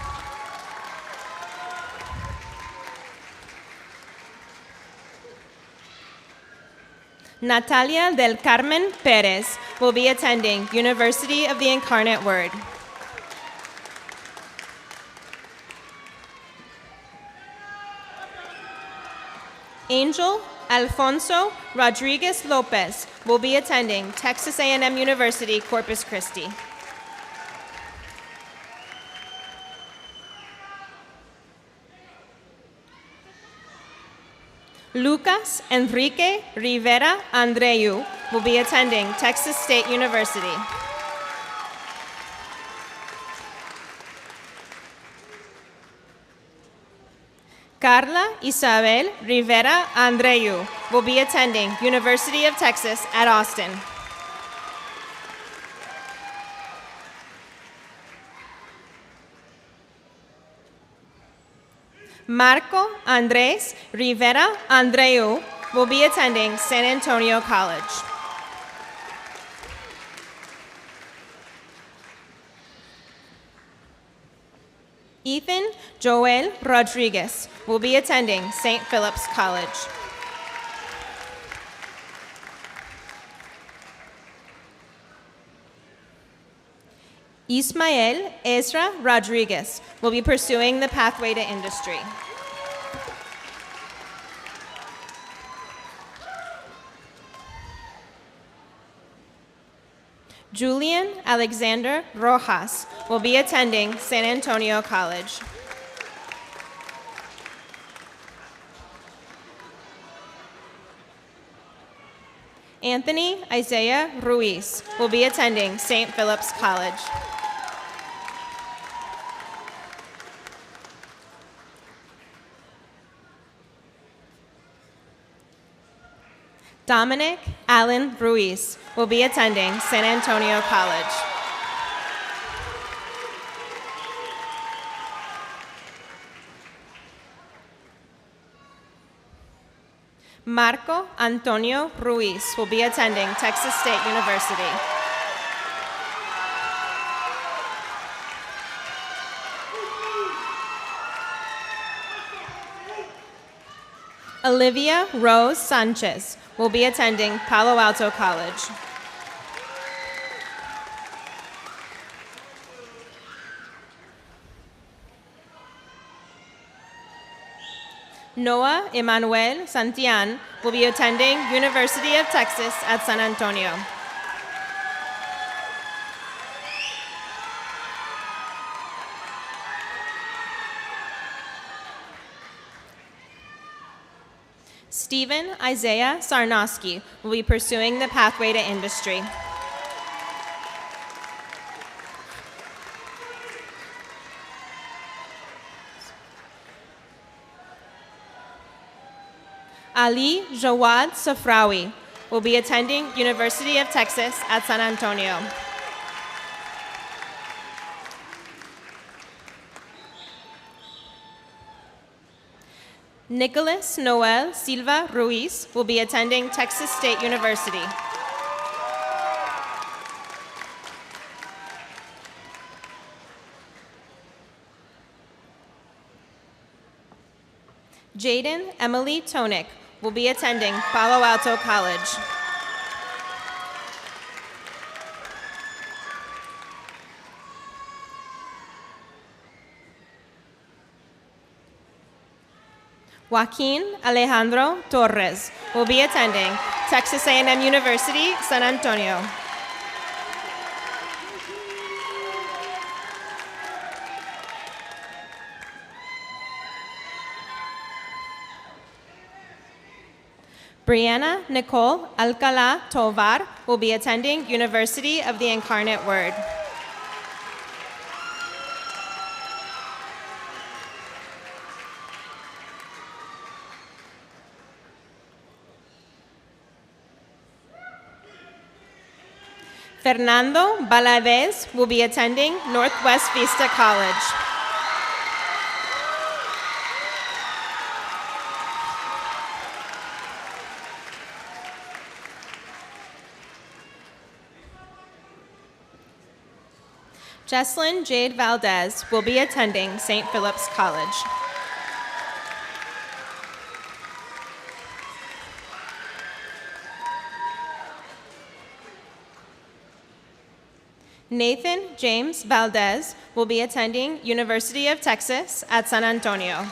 Natalia del Carmen Perez will be attending University of the Incarnate Word. Angel Alfonso Rodriguez Lopez will be attending Texas A&M University, Corpus Christi. Lucas Enrique Rivera Andreu will be attending Texas State University. Carla Isabel Rivera Andreu will be attending University of Texas at Austin. Marco Andres Rivera Andreu will be attending San Antonio College. Ethan Joel Rodriguez will be attending St. Philip's College. Ismael Ezra Rodriguez will be pursuing the pathway to industry. Julian Alexander Rojas will be attending San Antonio College. Anthony Isaiah Ruiz will be attending St. Philip's College. Dominic Allen Ruiz will be attending San Antonio College. Marco Antonio Ruiz will be attending Texas State University. Olivia Rose Sanchez will be attending Palo Alto College. Noah Emmanuel Santillan will be attending University of Texas at San Antonio. Stephen Isaiah Sarnosky will be pursuing the pathway to industry. Ali Jawad Safrawi will be attending University of Texas at San Antonio. Nicholas Noel Silva Ruiz will be attending Texas State University. Jaden Emily Tonick will be attending Palo Alto College. Joaquin Alejandro Torres will be attending Texas A&M University, San Antonio. Brianna Nicole Alcala Tovar will be attending University of the Incarnate Word. Fernando Valadez will be attending Northwest Vista College. Jesslyn Jade Valdez will be attending St. Philip's College. Nathan James Valdez will be attending University of Texas at San Antonio.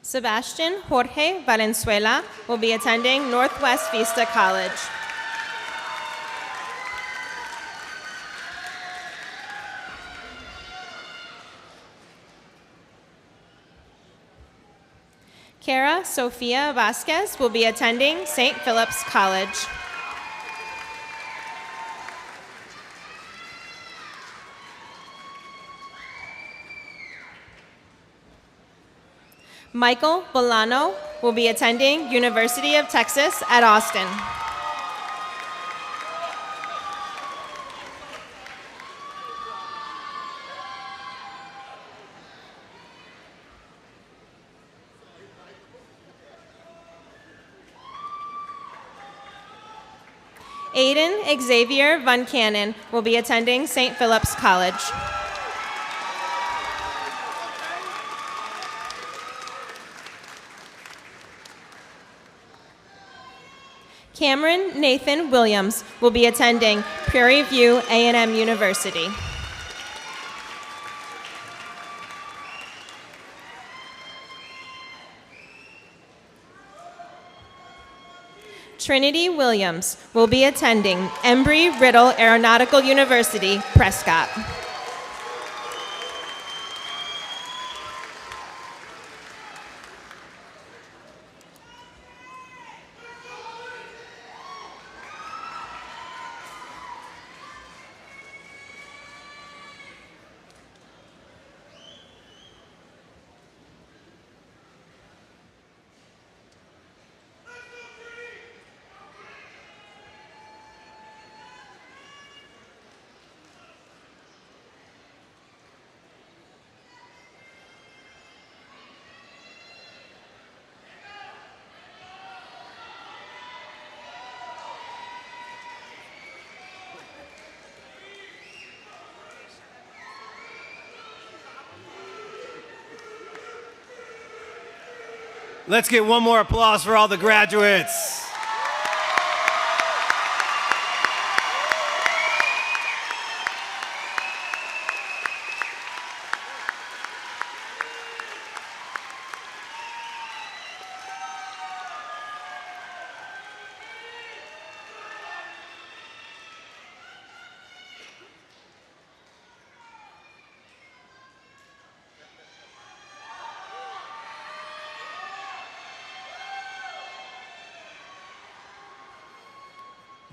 Sebastian Jorge Valenzuela will be attending Northwest Vista College. Cara Sofia Vasquez will be attending St. Philip's College. Michael Bolano will be attending University of Texas at Austin. Aiden Xavier Van Cannon will be attending St. Philip's College. Cameron Nathan Williams will be attending Prairie View A&M University. Trinity Williams will be attending Embry-Riddle Aeronautical University, Prescott. Let's get one more applause for all the graduates.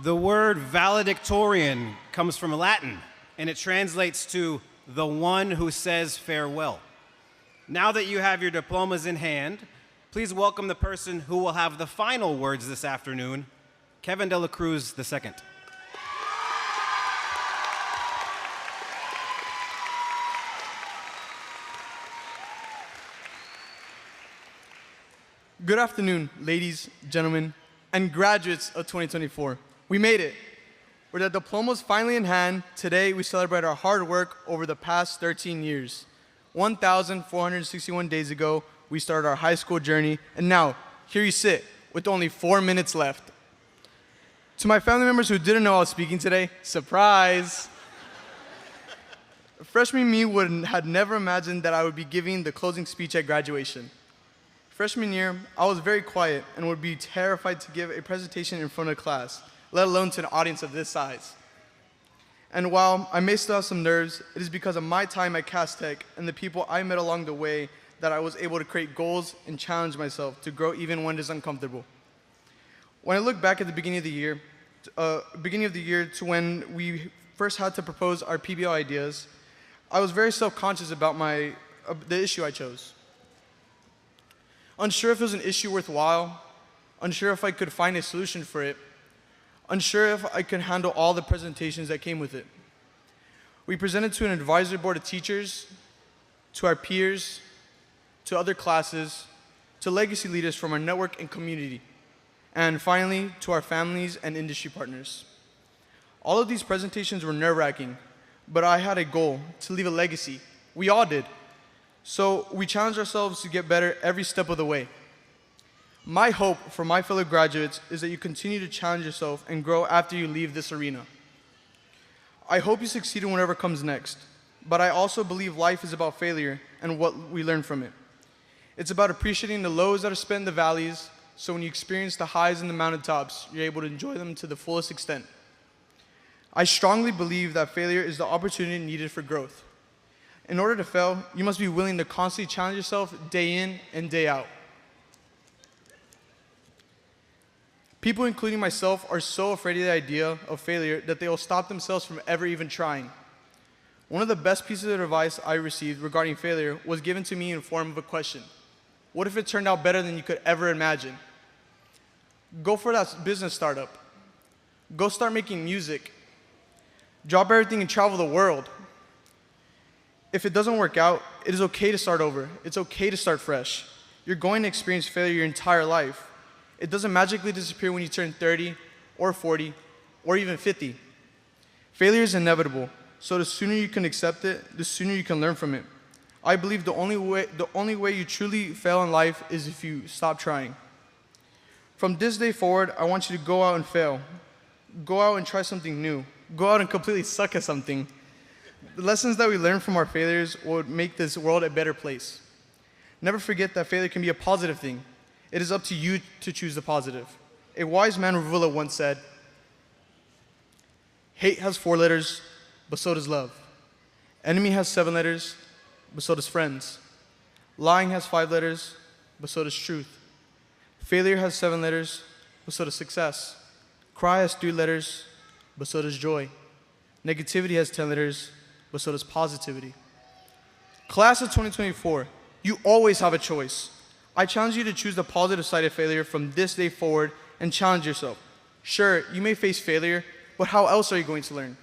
The word valedictorian comes from Latin, and it translates to the one who says farewell. Now that you have your diplomas in hand, please welcome the person who will have the final words this afternoon, Kevin De La Cruz II. Good afternoon, ladies, gentlemen, and graduates of 2024. We made it. With the diplomas finally in hand, today we celebrate our hard work over the past 13 years. 1,461 days ago, we started our high school journey, and now, here you sit, with only 4 minutes left. To my family members who didn't know I was speaking today, surprise! Freshman me had never imagined that I would be giving the closing speech at graduation. Freshman year, I was very quiet and would be terrified to give a presentation in front of class, let alone to an audience of this size. And while I may still have some nerves, it is because of my time at Cass Tech and the people I met along the way that I was able to create goals and challenge myself to grow even when it is uncomfortable. When I look back at the beginning of the year to when we first had to propose our PBL ideas, I was very self-conscious about the issue I chose. Unsure if it was an issue worthwhile, unsure if I could find a solution for it, unsure if I could handle all the presentations that came with it. We presented to an advisory board of teachers, to our peers, to other classes, to legacy leaders from our network and community, and finally, to our families and industry partners. All of these presentations were nerve-wracking, but I had a goal to leave a legacy. We all did. So we challenge ourselves to get better every step of the way. My hope for my fellow graduates is that you continue to challenge yourself and grow after you leave this arena. I hope you succeed in whatever comes next, but I also believe life is about failure and what we learn from it. It's about appreciating the lows that are spent in the valleys, so when you experience the highs and the mountaintops, you're able to enjoy them to the fullest extent. I strongly believe that failure is the opportunity needed for growth. In order to fail, you must be willing to constantly challenge yourself day in and day out. People, including myself, are so afraid of the idea of failure that they will stop themselves from ever even trying. One of the best pieces of advice I received regarding failure was given to me in the form of a question. What if it turned out better than you could ever imagine? Go for that business startup. Go start making music. Drop everything and travel the world. If it doesn't work out, it is okay to start over. It's okay to start fresh. You're going to experience failure your entire life. It doesn't magically disappear when you turn 30 or 40 or even 50. Failure is inevitable, so the sooner you can accept it, the sooner you can learn from it. I believe the only way you truly fail in life is if you stop trying. From this day forward, I want you to go out and fail. Go out and try something new. Go out and completely suck at something. The lessons that we learn from our failures will make this world a better place. Never forget that failure can be a positive thing. It is up to you to choose the positive. A wise man, Ravula, once said, hate has 4 letters, but so does love. Enemy has 7 letters, but so does friends. Lying has 5 letters, but so does truth. Failure has 7 letters, but so does success. Cry has 3 letters, but so does joy. Negativity has 10 letters, but so does positivity. Class of 2024, you always have a choice. I challenge you to choose the positive side of failure from this day forward and challenge yourself. Sure, you may face failure, but how else are you going to learn?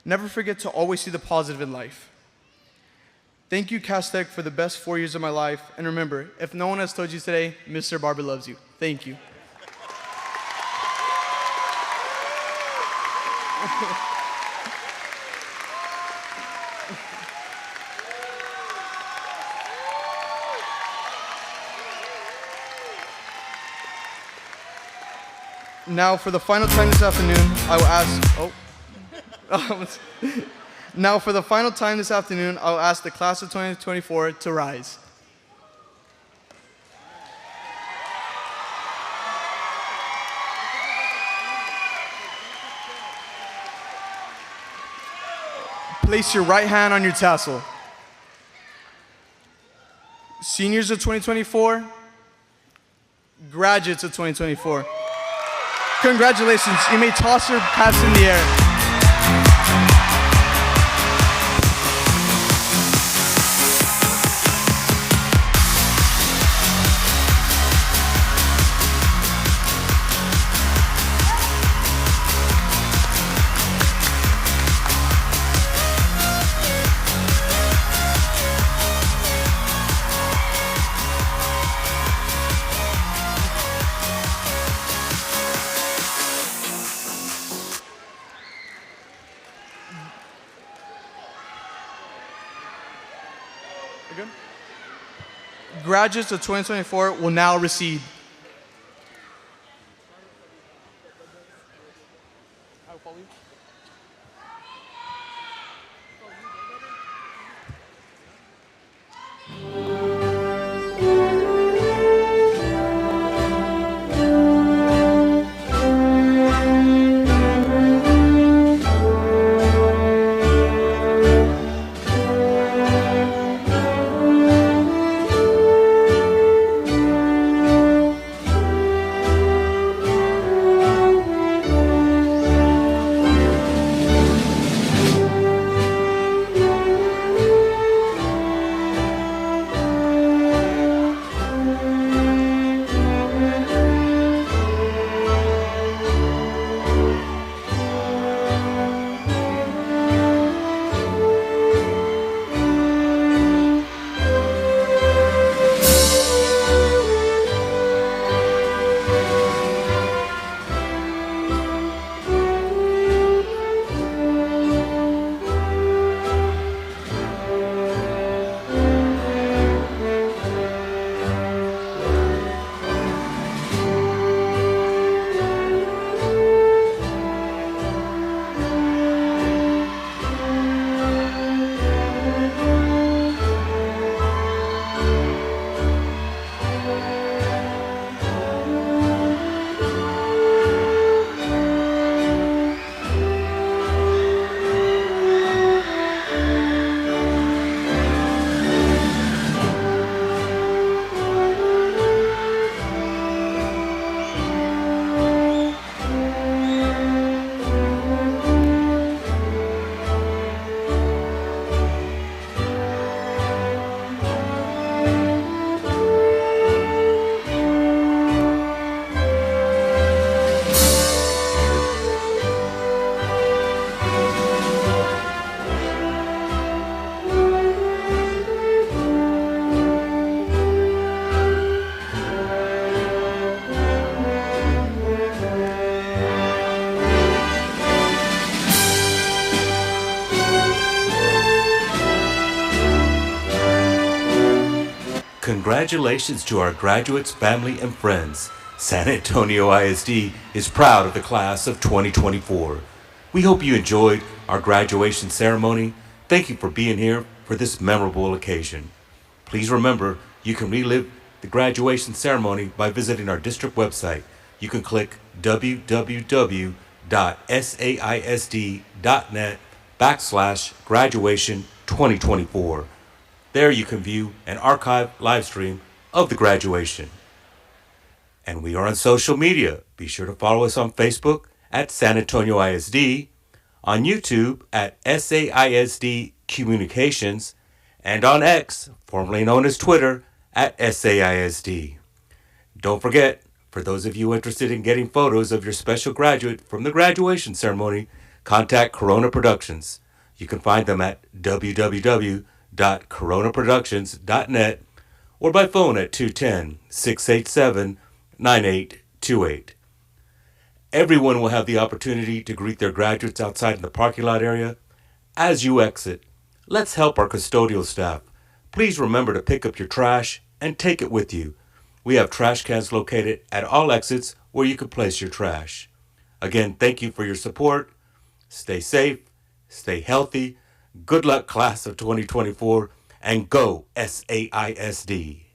Never forget to always see the positive in life. Thank you, Castech, for the best 4 years of my life. And remember, if no one has told you today, Mr. Barber loves you. Thank you. Now, for the final time this afternoon, I will ask. Now, for the final time this afternoon, I will ask the class of 2024 to rise. Place your right hand on your tassel. Seniors of 2024, graduates of 2024. Congratulations, you may toss your hats in the air. Graduates of 2024 will now recede. Congratulations to our graduates, family, and friends. San Antonio ISD is proud of the class of 2024. We hope you enjoyed our graduation ceremony. Thank you for being here for this memorable occasion. Please remember, you can relive the graduation ceremony by visiting our district website. You can click www.saisd.net/graduation 2024. There you can view an archived live stream of the graduation. And we are on social media. Be sure to follow us on Facebook at San Antonio ISD, on YouTube at SAISD Communications, and on X, formerly known as Twitter, at SAISD. Don't forget, for those of you interested in getting photos of your special graduate from the graduation ceremony, contact Corona Productions. You can find them at www.coronaproductions.net or by phone at 210-687-9828. Everyone will have the opportunity to greet their graduates outside in the parking lot area. As you exit, let's help our custodial staff. Please remember to pick up your trash and take it with you. We have trash cans located at all exits where you can place your trash. Again, thank you for your support. Stay safe, stay healthy. Good luck, class of 2024, and go SAISD.